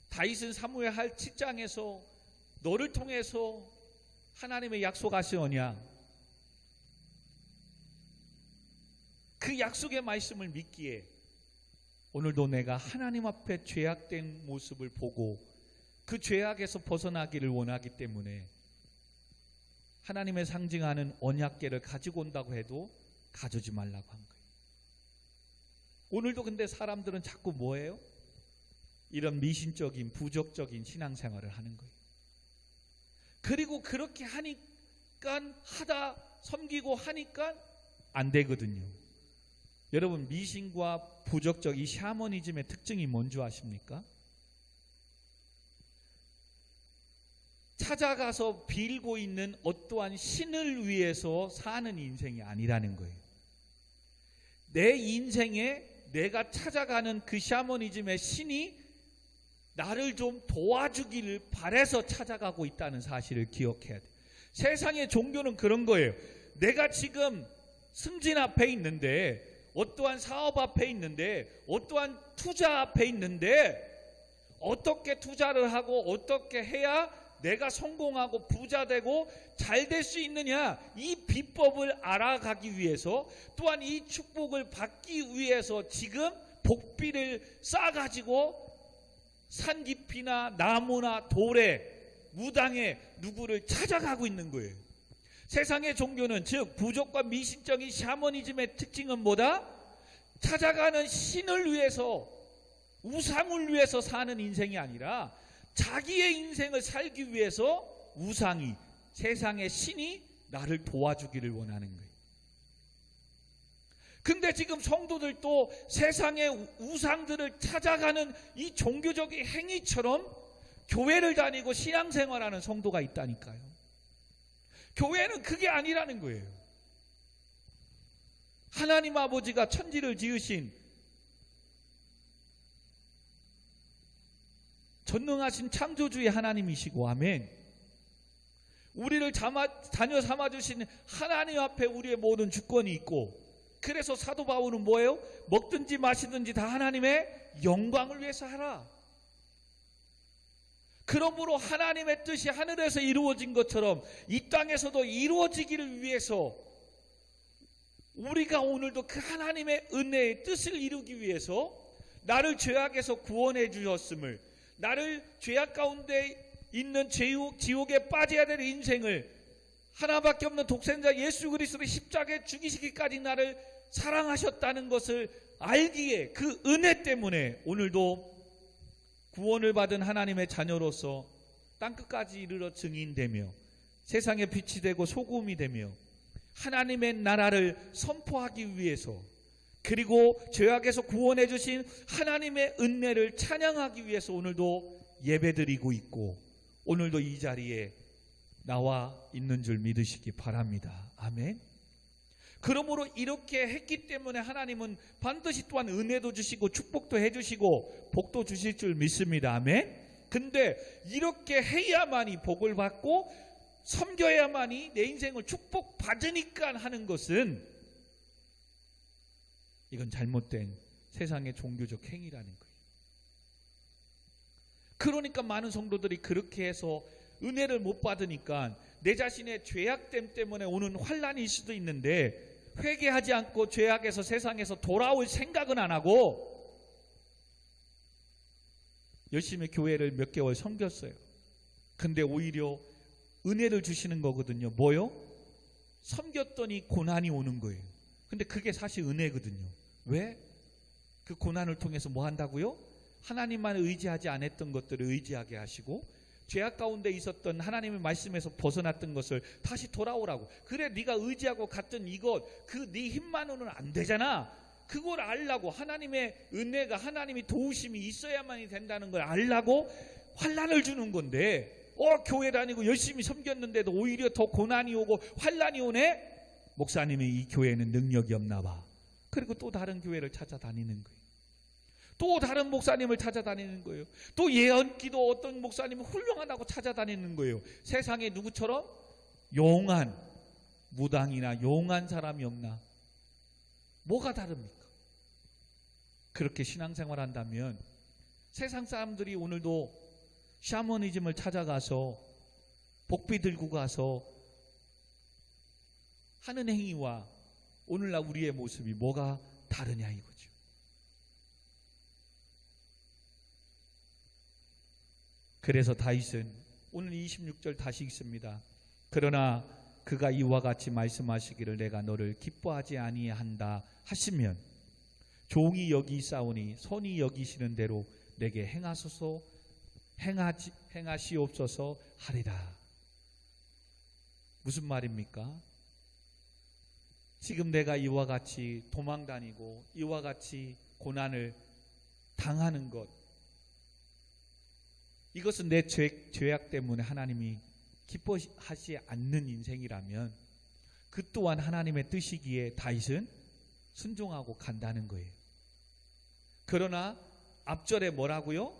다윗은 사무엘 7장에서 너를 통해서 하나님의 약속하신 언약, 그 약속의 말씀을 믿기에 오늘도 내가 하나님 앞에 죄악된 모습을 보고 그 죄악에서 벗어나기를 원하기 때문에 하나님의 상징하는 언약궤를 가지고 온다고 해도 가져오지 말라고 한 거예요. 오늘도 근데 사람들은 자꾸 뭐예요? 이런 미신적인 부적적인 신앙생활을 하는 거예요. 그리고 그렇게 하니까 섬기고 하니까 안 되거든요. 여러분, 미신과 부적적 이 샤머니즘의 특징이 뭔지 아십니까? 찾아가서 빌고 있는 어떠한 신을 위해서 사는 인생이 아니라는 거예요. 내 인생에 내가 찾아가는 그 샤머니즘의 신이 나를 좀 도와주기를 바라서 찾아가고 있다는 사실을 기억해야 돼요. 세상의 종교는 그런 거예요. 내가 지금 승진 앞에 있는데, 어떠한 사업 앞에 있는데, 어떠한 투자 앞에 있는데, 어떻게 투자를 하고 어떻게 해야 내가 성공하고 부자 되고 잘 될 수 있느냐, 이 비법을 알아가기 위해서, 또한 이 축복을 받기 위해서 지금 복비를 싸가지고 산 깊이나 나무나 돌에 무당에 누구를 찾아가고 있는 거예요. 세상의 종교는, 즉 부족과 미신적인 샤머니즘의 특징은 뭐다? 찾아가는 신을 위해서, 우상을 위해서 사는 인생이 아니라 자기의 인생을 살기 위해서 우상이, 세상의 신이 나를 도와주기를 원하는 거예요. 근데 지금 성도들도 세상의 우상들을 찾아가는 이 종교적인 행위처럼 교회를 다니고 신앙생활하는 성도가 있다니까요. 교회는 그게 아니라는 거예요. 하나님 아버지가 천지를 지으신 전능하신 창조주의 하나님이시고, 아멘. 우리를 자녀 삼아주신 하나님 앞에 우리의 모든 주권이 있고, 그래서 사도 바울은 뭐예요? 먹든지 마시든지 다 하나님의 영광을 위해서 하라. 그러므로 하나님의 뜻이 하늘에서 이루어진 것처럼 이 땅에서도 이루어지기를 위해서 우리가 오늘도 그 하나님의 은혜의 뜻을 이루기 위해서 나를 죄악에서 구원해 주셨음을, 나를 죄악 가운데 있는 지옥에 빠져야 될 인생을 하나밖에 없는 독생자 예수 그리스도의 십자가에 죽이시기까지 나를 사랑하셨다는 것을 알기에, 그 은혜 때문에 오늘도 구원을 받은 하나님의 자녀로서 땅끝까지 이르러 증인되며 세상의 빛이 되고 소금이 되며 하나님의 나라를 선포하기 위해서, 그리고 죄악에서 구원해 주신 하나님의 은혜를 찬양하기 위해서 오늘도 예배드리고 있고, 오늘도 이 자리에 나와 있는 줄 믿으시기 바랍니다. 아멘. 그러므로 이렇게 했기 때문에 하나님은 반드시 또한 은혜도 주시고 축복도 해주시고 복도 주실 줄 믿습니다. 아멘. 근데 이렇게 해야만이 복을 받고 섬겨야만이 내 인생을 축복받으니까 하는 것은, 이건 잘못된 세상의 종교적 행위라는 거예요. 그러니까 많은 성도들이 그렇게 해서 은혜를 못 받으니까 내 자신의 죄악됨 때문에 오는 환난일 수도 있는데, 회개하지 않고 죄악에서 세상에서 돌아올 생각은 안 하고 열심히 교회를 몇 개월 섬겼어요. 근데 오히려 은혜를 주시는 거거든요. 뭐요? 섬겼더니 고난이 오는 거예요. 근데 그게 사실 은혜거든요. 왜? 그 고난을 통해서 뭐 한다고요? 하나님만 의지하지 않았던 것들을 의지하게 하시고, 죄악 가운데 있었던 하나님의 말씀에서 벗어났던 것을 다시 돌아오라고. 그래, 네가 의지하고 갔던 이것, 그 네 힘만으로는 안 되잖아. 그걸 알라고, 하나님의 은혜가, 하나님이 도우심이 있어야만이 된다는 걸 알라고 환난을 주는 건데, 교회 다니고 열심히 섬겼는데도 오히려 더 고난이 오고 환난이 오네? 목사님이 이 교회에는 능력이 없나 봐. 그리고 또 다른 교회를 찾아다니는 거예요. 또 다른 목사님을 찾아다니는 거예요. 또 예언기도 어떤 목사님은 훌륭하다고 찾아다니는 거예요. 세상에 누구처럼? 용한 무당이나 용한 사람이 없나? 뭐가 다릅니까? 그렇게 신앙생활 한다면 세상 사람들이 오늘도 샤머니즘을 찾아가서 복비 들고 가서 하는 행위와 오늘날 우리의 모습이 뭐가 다르냐 이거죠. 그래서 다윗은 오늘 26절 다시 읽습니다. 그러나 그가 이와 같이 말씀하시기를 내가 너를 기뻐하지 아니한다 하시면 종이 여기사오니 선히 여기시는 대로 내게 행하시옵소서 하리라. 무슨 말입니까? 지금 내가 이와 같이 도망다니고 이와 같이 고난을 당하는 것, 이것은 내 죄악 때문에 하나님이 기뻐하지 않는 인생이라면 그 또한 하나님의 뜻이기에 다윗은 순종하고 간다는 거예요. 그러나 앞절에 뭐라고요?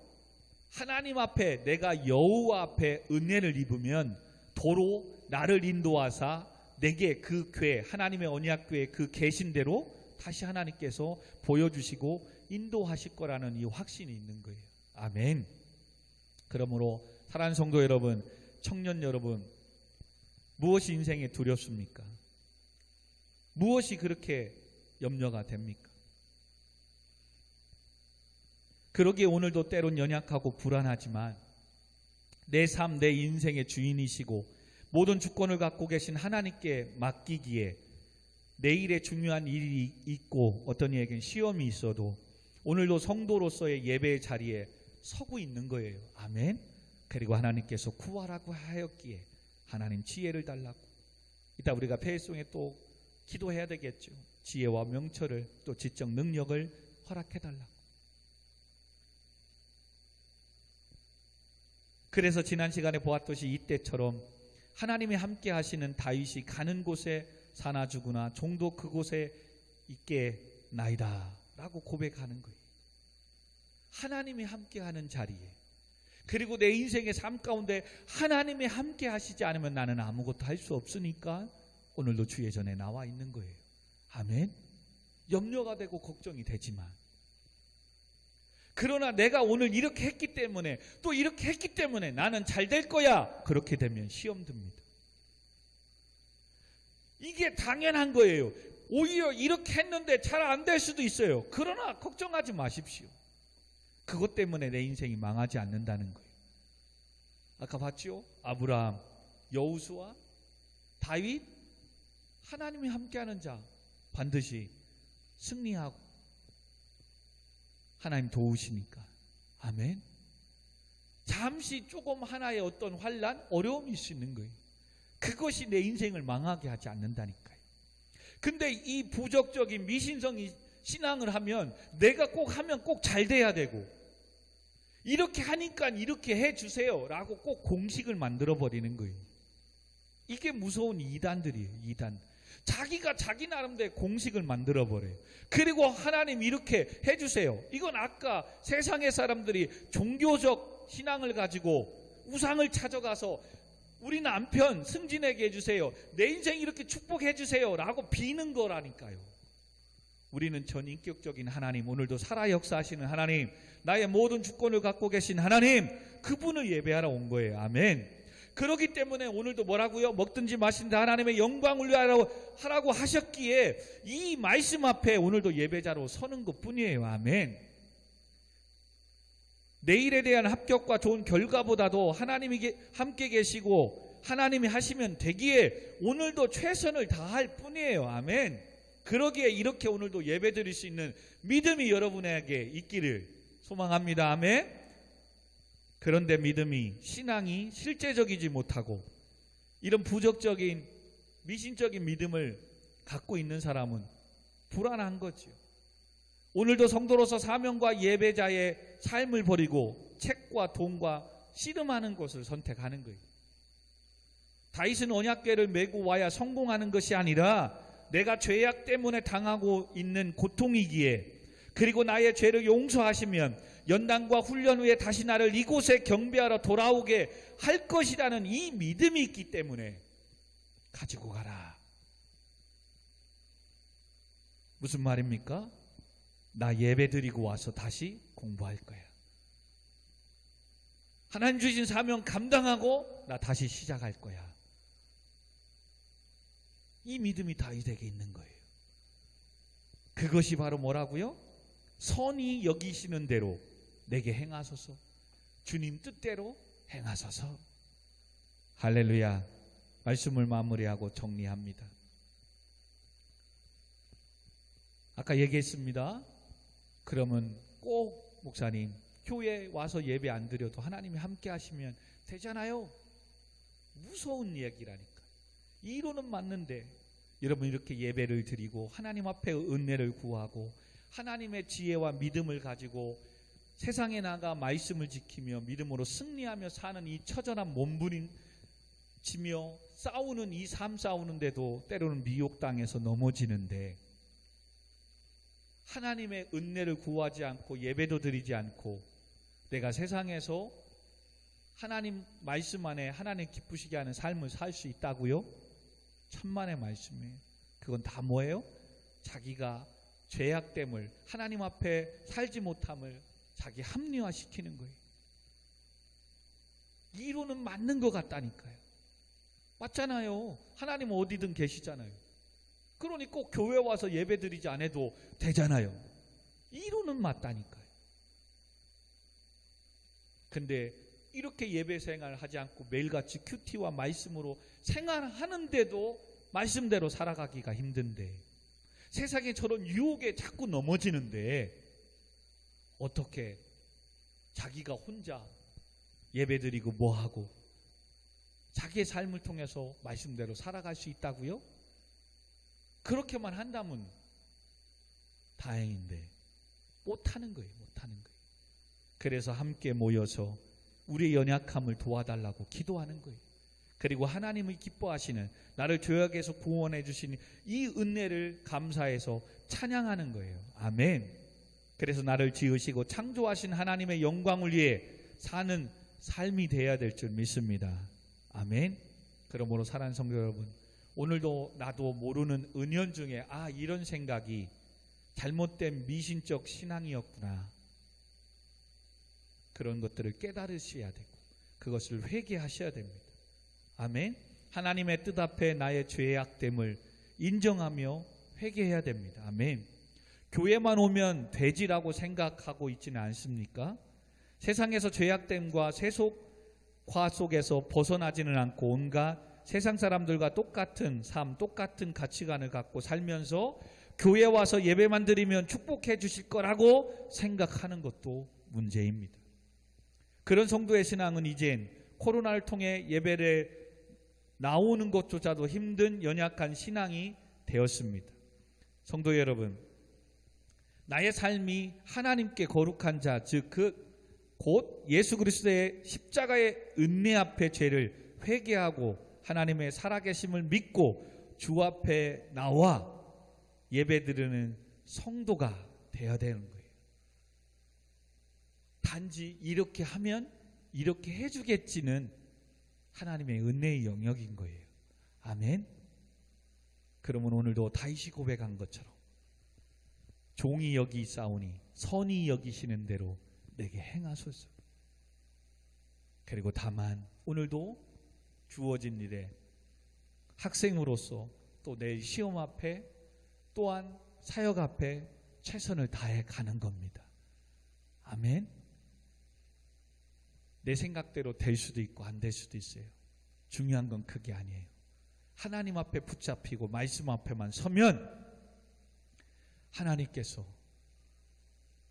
하나님 앞에, 내가 여호와 앞에 은혜를 입으면 도로 나를 인도하사 내게 그 궤, 하나님의 언약궤의 그 계신대로 다시 하나님께서 보여주시고 인도하실 거라는 이 확신이 있는 거예요. 아멘. 그러므로 사랑하는 성도 여러분, 청년 여러분, 무엇이 인생에 두렵습니까? 무엇이 그렇게 염려가 됩니까? 그러기에 오늘도 때론 연약하고 불안하지만 내 삶, 내 인생의 주인이시고 모든 주권을 갖고 계신 하나님께 맡기기에 내일에 중요한 일이 있고 어떤 이에겐 시험이 있어도 오늘도 성도로서의 예배의 자리에 서고 있는 거예요. 아멘. 그리고 하나님께서 구하라고 하였기에 하나님 지혜를 달라고, 이따 우리가 패송에 또 기도해야 되겠죠. 지혜와 명철을, 또 지적 능력을 허락해 달라고. 그래서 지난 시간에 보았듯이 이때처럼 하나님이 함께 하시는 다윗이 가는 곳에 사나 죽으나 종도 그곳에 있게 나이다 라고 고백하는 거예요. 하나님이 함께하는 자리에, 그리고 내 인생의 삶 가운데 하나님이 함께 하시지 않으면 나는 아무것도 할 수 없으니까 오늘도 주의 전에 나와 있는 거예요. 아멘. 염려가 되고 걱정이 되지만, 그러나 내가 오늘 이렇게 했기 때문에, 또 이렇게 했기 때문에 나는 잘 될 거야, 그렇게 되면 시험 듭니다. 이게 당연한 거예요. 오히려 이렇게 했는데 잘 안 될 수도 있어요. 그러나 걱정하지 마십시오. 그것 때문에 내 인생이 망하지 않는다는 거예요. 아까 봤죠? 아브라함, 여호수아, 다윗, 하나님이 함께하는 자 반드시 승리하고 하나님 도우시니까. 아멘. 잠시 조금 하나의 어떤 환난, 어려움이 있을 수 있는 거예요. 그것이 내 인생을 망하게 하지 않는다니까요. 근데 이 부적적인 미신성이 신앙을 하면 내가 꼭 하면 꼭 잘 돼야 되고, 이렇게 하니까 이렇게 해주세요 라고 꼭 공식을 만들어 버리는 거예요. 이게 무서운 이단들이에요. 이단. 자기가 자기 나름대로 공식을 만들어 버려요. 그리고 하나님 이렇게 해주세요. 이건 아까 세상의 사람들이 종교적 신앙을 가지고 우상을 찾아가서 우리 남편 승진하게 해주세요, 내 인생 이렇게 축복해 주세요 라고 비는 거라니까요. 우리는 전인격적인 하나님, 오늘도 살아 역사하시는 하나님, 나의 모든 주권을 갖고 계신 하나님, 그분을 예배하러 온 거예요. 아멘. 그렇기 때문에 오늘도 뭐라고요? 먹든지 마신다 하나님의 영광을 하라고 하셨기에 이 말씀 앞에 오늘도 예배자로 서는 것뿐이에요. 아멘. 내일에 대한 합격과 좋은 결과보다도 하나님이 함께 계시고 하나님이 하시면 되기에 오늘도 최선을 다할 뿐이에요. 아멘. 그러기에 이렇게 오늘도 예배드릴 수 있는 믿음이 여러분에게 있기를 소망합니다. 아멘. 그런데 믿음이, 신앙이 실제적이지 못하고 이런 부적적인 미신적인 믿음을 갖고 있는 사람은 불안한 거죠. 오늘도 성도로서 사명과 예배자의 삶을 버리고 책과 돈과 씨름하는 것을 선택하는 거예요. 다윗은 언약궤를 메고 와야 성공하는 것이 아니라 내가 죄악 때문에 당하고 있는 고통이기에, 그리고 나의 죄를 용서하시면 연단과 훈련 후에 다시 나를 이곳에 경배하러 돌아오게 할 것이라는 이 믿음이 있기 때문에 가지고 가라. 무슨 말입니까? 나 예배 드리고 와서 다시 공부할 거야. 하나님 주신 사명 감당하고 나 다시 시작할 거야. 이 믿음이 다윗에게 있는 거예요. 그것이 바로 뭐라고요? 선히 여기시는 대로 내게 행하소서. 주님 뜻대로 행하소서. 할렐루야. 말씀을 마무리하고 정리합니다. 아까 얘기했습니다. 그러면 꼭 목사님 교회 와서 예배 안 드려도 하나님이 함께 하시면 되잖아요. 무서운 얘기라니까. 이론은 맞는데 여러분 이렇게 예배를 드리고 하나님 앞에 은혜를 구하고 하나님의 지혜와 믿음을 가지고 세상에 나가 말씀을 지키며 믿음으로 승리하며 사는 이 처절한 몸부림치며 싸우는 이 삶 싸우는데도 때로는 미혹당해서 넘어지는데, 하나님의 은혜를 구하지 않고 예배도 드리지 않고 내가 세상에서 하나님 말씀 안에 하나님 기쁘시게 하는 삶을 살 수 있다고요? 천만의 말씀이에요. 그건 다 뭐예요? 자기가 죄악됨을, 하나님 앞에 살지 못함을 자기 합리화시키는 거예요. 이론은 맞는 것 같다니까요. 맞잖아요. 하나님 어디든 계시잖아요. 그러니 꼭 교회 와서 예배 드리지 않아도 되잖아요. 이론은 맞다니까요. 근데 이렇게 예배 생활을 하지 않고 매일같이 큐티와 말씀으로 생활하는데도 말씀대로 살아가기가 힘든데, 세상에 저런 유혹에 자꾸 넘어지는데 어떻게 자기가 혼자 예배드리고 뭐하고 자기의 삶을 통해서 말씀대로 살아갈 수 있다고요? 그렇게만 한다면 다행인데 못하는 거예요. 못하는 거예요. 그래서 함께 모여서 우리의 연약함을 도와달라고 기도하는 거예요. 그리고 하나님이 기뻐하시는, 나를 죄악에서 구원해 주신 이 은혜를 감사해서 찬양하는 거예요. 아멘. 그래서 나를 지으시고 창조하신 하나님의 영광을 위해 사는 삶이 되어야 될 줄 믿습니다. 아멘. 그러므로 사랑하는 성도 여러분, 오늘도 나도 모르는 은연중에 이런 생각이 잘못된 미신적 신앙이었구나, 그런 것들을 깨달으셔야 되고 그것을 회개하셔야 됩니다. 아멘. 하나님의 뜻 앞에 나의 죄악됨을 인정하며 회개해야 됩니다. 아멘. 교회만 오면 되지라고 생각하고 있지는 않습니까? 세상에서 죄악됨과 세속화 속에서 벗어나지는 않고 온갖 세상 사람들과 똑같은 삶, 똑같은 가치관을 갖고 살면서 교회 와서 예배만 드리면 축복해 주실 거라고 생각하는 것도 문제입니다. 그런 성도의 신앙은 이젠 코로나를 통해 예배를 나오는 것조차도 힘든 연약한 신앙이 되었습니다. 성도 여러분, 나의 삶이 하나님께 거룩한 자, 즉 곧 예수 그리스도의 십자가의 은혜 앞에 죄를 회개하고 하나님의 살아계심을 믿고 주 앞에 나와 예배드리는 성도가 되어야 되는 거예요. 단지 이렇게 하면 이렇게 해주겠지는 하나님의 은혜의 영역인 거예요. 아멘. 그러면 오늘도 다윗이 고백한 것처럼 종이 여기사오니 선히 여기시는 대로 내게 행하소서. 그리고 다만 오늘도 주어진 일에 학생으로서 또 내 시험 앞에 또한 사역 앞에 최선을 다해 가는 겁니다. 아멘. 내 생각대로 될 수도 있고 안 될 수도 있어요. 중요한 건 그게 아니에요. 하나님 앞에 붙잡히고 말씀 앞에만 서면 하나님께서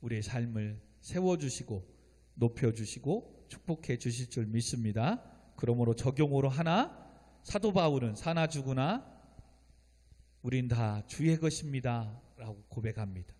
우리의 삶을 세워주시고 높여주시고 축복해 주실 줄 믿습니다. 그러므로 적용으로 하나, 사도 바울은 사나 죽으나 우린 다 주의 것입니다 라고 고백합니다.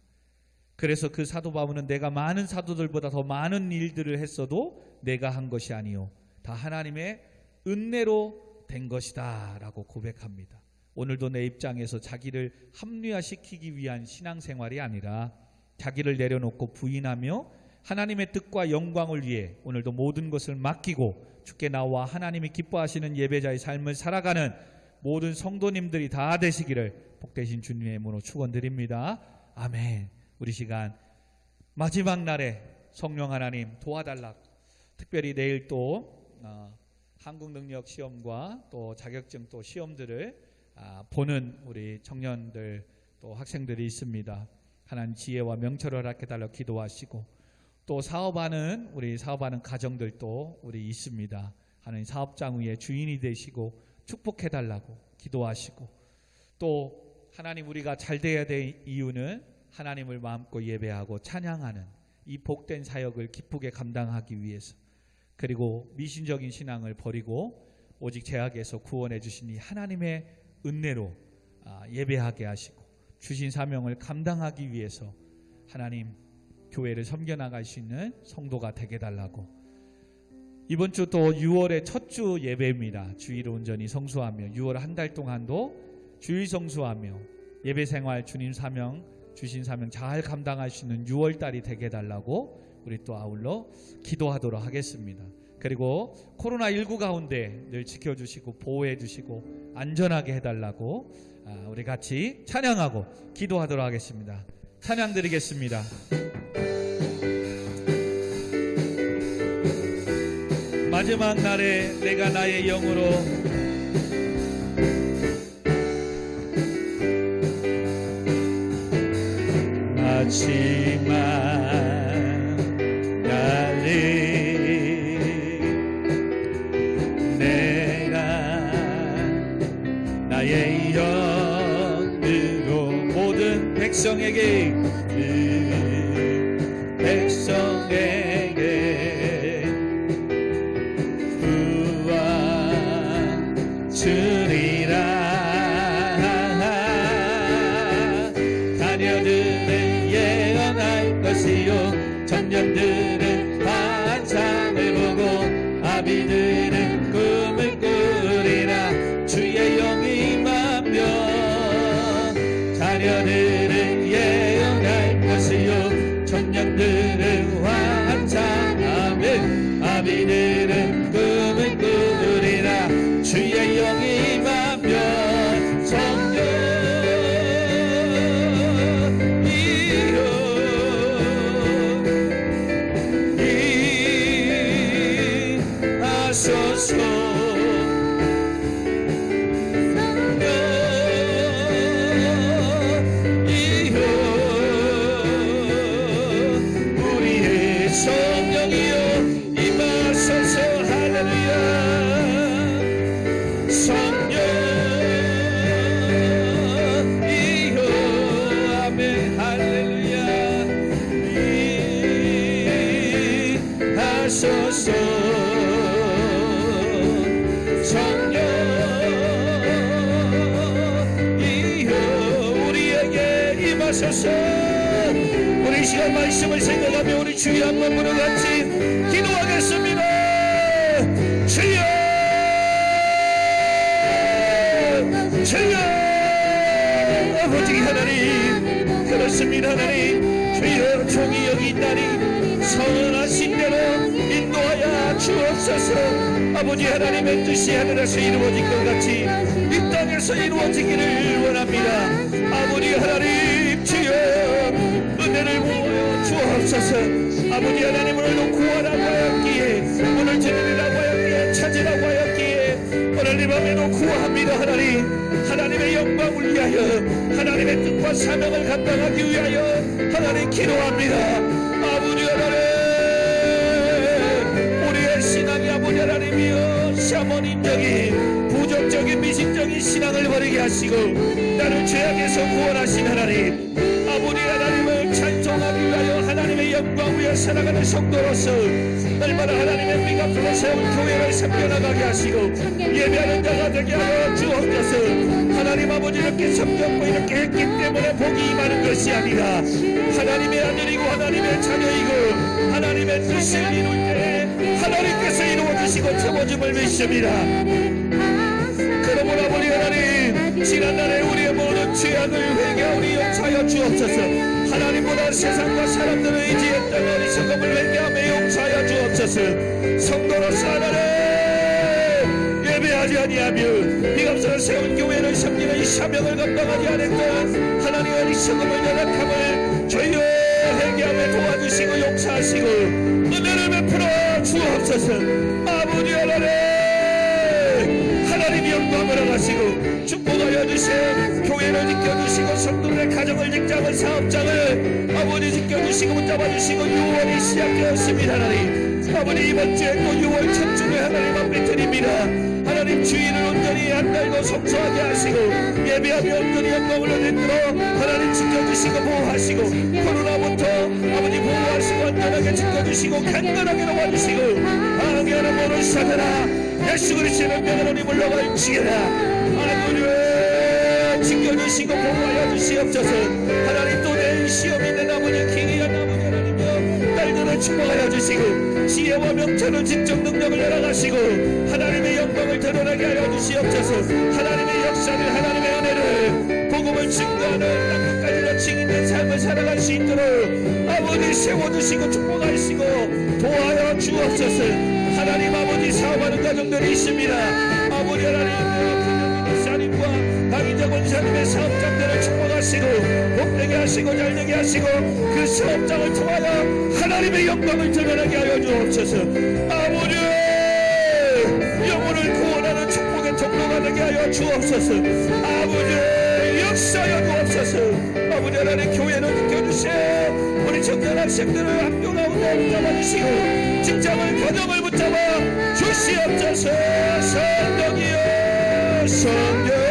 그래서 그 사도 바울은 내가 많은 사도들보다 더 많은 일들을 했어도 내가 한 것이 아니요 다 하나님의 은혜로 된 것이다 라고 고백합니다. 오늘도 내 입장에서 자기를 합리화시키기 위한 신앙생활이 아니라 자기를 내려놓고 부인하며 하나님의 뜻과 영광을 위해 오늘도 모든 것을 맡기고 주께 나와 하나님이 기뻐하시는 예배자의 삶을 살아가는 모든 성도님들이 다 되시기를 복되신 주님의 이름으로 축원드립니다. 아멘. 우리 시간 마지막 날에 성령 하나님 도와달라고, 특별히 내일 또 한국능력 시험과 또 자격증 또 시험들을 보는 우리 청년들 또 학생들이 있습니다. 하나님 지혜와 명철을 허락해달라고 기도하시고, 또 사업하는 우리 사업하는 가정들도 우리 있습니다. 하나님 사업장 위에 주인이 되시고 축복해달라고 기도하시고, 또 하나님 우리가 잘 돼야 될 이유는 하나님을 마음껏 예배하고 찬양하는 이 복된 사역을 기쁘게 감당하기 위해서, 그리고 미신적인 신앙을 버리고 오직 죄악에서 구원해 주신 이 하나님의 은혜로 예배하게 하시고 주신 사명을 감당하기 위해서 하나님 교회를 섬겨나갈 수 있는 성도가 되게 달라고, 이번 주 또 6월의 첫 주 예배입니다. 주일 온전히 성수하며 6월 한 달 동안도 주일 성수하며 예배생활 주님 사명 주신 사명 잘 감당할 수 있는 6월달이 되게 달라고 우리 또 아울러 기도하도록 하겠습니다. 그리고 코로나19 가운데 늘 지켜주시고 보호해주시고 안전하게 해달라고 우리 같이 찬양하고 기도하도록 하겠습니다. 찬양 드리겠습니다. 마지막 날에 내가 나의 영으로 마지막 날에 내가 나의 영으로 모든 백성에게 구원 주리라. 자녀들은 예언할 것이요 청년들은 환상을 보고 아비들은 꿈을 꾸리라. 주의 영이 임하며 자녀들은 예언할 임하소서. 우리의 성령이여 임하소서. 할렐루야. 성령이여 아멘. 할렐루야. 임하소서. 성령이여 우리에게 임하소서. 우리 시간 말씀을 생각하며 우리 주여 한 번으로 같이 기도하겠습니다. 주여, 주여, 아버지 하나님, 그렇습니다. 하나님, 주여 종이 여기 있나니 선하신 대로 인도하여 주옵소서. 아버지 하나님의 뜻이 하늘에서 이루어진 것 같이 이 땅에서 이루어지기를 원합니다. 아버지 하나님, 주여 은혜를 부어 주옵소서. 아버지 하나님, 오늘도 구하라고 하였기에, 오늘 드리라고 하였기에, 찾으라고 하였기에 오늘 이 밤에도 구합니다. 하나님, 하나님의 영광을 위하여, 하나님의 뜻과 사명을 감당하기 위하여 하나님 기도합니다. 아버지 하나님, 우리의 신앙이 아버지 하나님이여 샤머님적인 부정적인 미식적인 신앙을 버리게 하시고 나를 죄악에서 구원하신 하나님, 아버지 하나님을 찬송하기 위하여 하나님의 영광 위에 살아가는 성도로서 날마다 하나님의 빛 앞으로 세운 교회를 섬겨나가게 하시고 예배하는 자가 되게 하여 주옵소서. 하나님 아버지, 이렇게 섬겼고 이렇게 했기 때문에 복이 임하는 것이 아니라 하나님의 아들이고 하나님의 자녀이고 하나님의 뜻을 이룰 때 하나님께서 이루어주시고 채워줌을 믿습니다. 그러므로 아버지 하나님, 지난날에 우리의 모든 죄악을 회개하오니 용서하여 주옵소서. 하나님보다 세상과 사람들을 의지했던 어리석음을 회개하며 용서하여 주옵소서. 성도로서 하나님 예배하지 아니하며 비감사를 세운 교회를 섬기는 이 사명을 감당하지 않았던 하나님의 어리석음을 연약함을 주여 회개하며 도와주시고 용서하시고 은혜를 베풀어 주옵소서. 아버지 하나님, 하나님 영광을 하시고 축복하여 주신 교회를 지켜주시고 성도들의 가정을, 직장을, 사업장을 아버지 지켜주시고 붙잡아주시고 6월이 시작되었습니다. 하나님 아버지, 이번 주에 또 6월 첫 주에 하나님 앞에 드립니다. 하나님 주일을 온전히 한 달도 성소하게 하시고 예배하며 온전히 영광을 얻도록 하나님 지켜주시고 보호하시고 코로나부터 아버지 보호하시고 안전하게 지켜주시고 강건하게 도와주시고 항해하는 모든 사자라 예수 그리스도의 명으로 물러갈지어다. 아버지 지켜주시고 보호하여 주시옵소서. 하나님 또 내일 시험 있는 아버지 기이한 아버지 하나님여 딸들을 축복하여 주시고 지혜와 명철을 직접 능력을 열어가시고 하나님의 영광을 드러나게 하여 주시옵소서. 하나님의 역사를, 하나님의 은혜를, 복음을 증거하는 땅끝까지로 증인된 삶을 살아갈 수 있도록 아버지 세워주시고 축복하시고 도와여 주옵소서. 하나님 아버지, 사업하는 가정들이 있습니다. 아버지 하나님, 목사님과 강희정 원사님의 사업장들을 축복하시고 복되게 하시고 잘되게 하시고 그 사업장을 통하여 하나님의 영광을 드러나게 하여 주옵소서. 아버지, 영혼을 구원하는 축복의 통로가 되게 하여 주옵소서. 아버지, 역사하여 주옵소서. 아버지 하나님, 교회를 지켜주세요. 우리 청년 학생들을 학교 나오게 붙잡아주시고 직장을, 가정을 붙잡아 주시옵소서. 성령이여 성령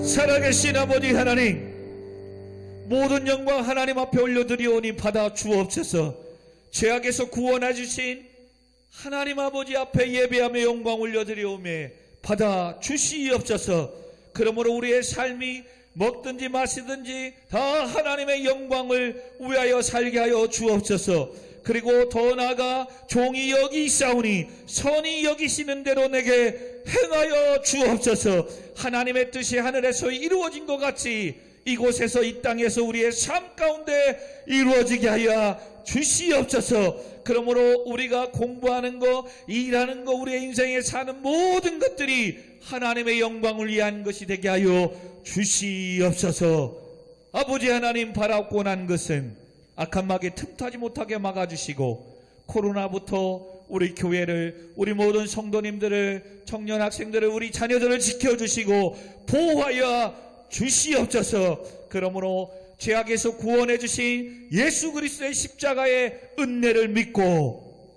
살아계신 아버지 하나님, 모든 영광 하나님 앞에 올려드리오니 받아 주옵소서. 죄악에서 구원해 주신 하나님 아버지 앞에 예배하며 영광 올려드리오며 받아 주시옵소서. 그러므로 우리의 삶이 먹든지 마시든지 다 하나님의 영광을 위하여 살게 하여 주옵소서. 그리고 더 나아가 종이 여기 있사오니 선이 여기시는 대로 내게 행하여 주옵소서. 하나님의 뜻이 하늘에서 이루어진 것 같이 이곳에서 이 땅에서 우리의 삶 가운데 이루어지게 하여 주시옵소서. 그러므로 우리가 공부하는 거, 일하는 거, 우리의 인생에 사는 모든 것들이 하나님의 영광을 위한 것이 되게 하여 주시옵소서. 아버지 하나님, 바라고 난 것은 악한 마귀 틈타지 못하게 막아주시고, 코로나부터 우리 교회를, 우리 모든 성도님들을, 청년 학생들을, 우리 자녀들을 지켜주시고 보호하여 주시옵소서. 그러므로 죄악에서 구원해 주신 예수 그리스도의 십자가의 은혜를 믿고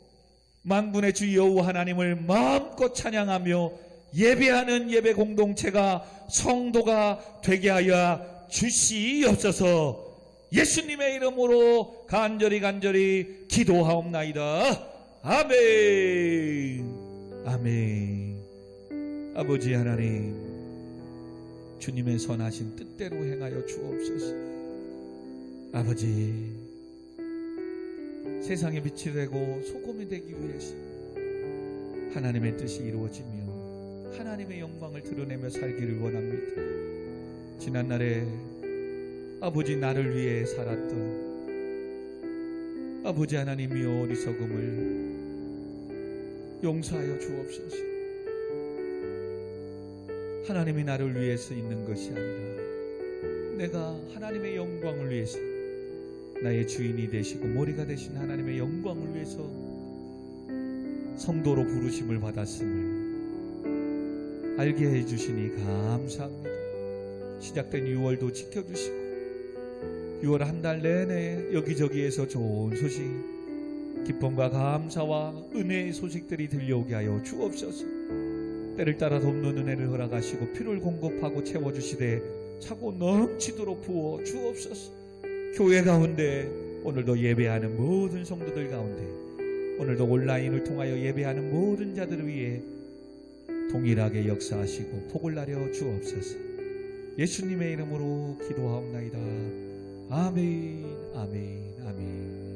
만군의 주 여호와 하나님을 마음껏 찬양하며 예배하는 예배 공동체가, 성도가 되게 하여 주시옵소서. 예수님의 이름으로 간절히 기도하옵나이다. 아멘. 아멘. 아버지 하나님, 주님의 선하신 뜻대로 행하여 주옵소서. 아버지, 세상의 빛이 되고 소금이 되기 위해서 하나님의 뜻이 이루어지며 하나님의 영광을 드러내며 살기를 원합니다. 지난날에 아버지 나를 위해 살았던 아버지 하나님이여, 어리석음을 용서하여 주옵소서. 하나님이 나를 위해서 있는 것이 아니라 내가 하나님의 영광을 위해서, 나의 주인이 되시고 머리가 되신 하나님의 영광을 위해서 성도로 부르심을 받았음을 알게 해주시니 감사합니다. 시작된 6월도 지켜주시고 6월 한 달 내내 여기저기에서 좋은 소식, 기쁨과 감사와 은혜의 소식들이 들려오게 하여 주옵소서. 때를 따라 돕는 은혜를 허락하시고 피를 공급하고 채워주시되 차고 넘치도록 부어 주옵소서. 교회 가운데 오늘도 예배하는 모든 성도들 가운데, 오늘도 온라인을 통하여 예배하는 모든 자들을 위해 동일하게 역사하시고 복을 나려 주옵소서. 예수님의 이름으로 기도하옵나이다. 아멘, 아멘, 아멘.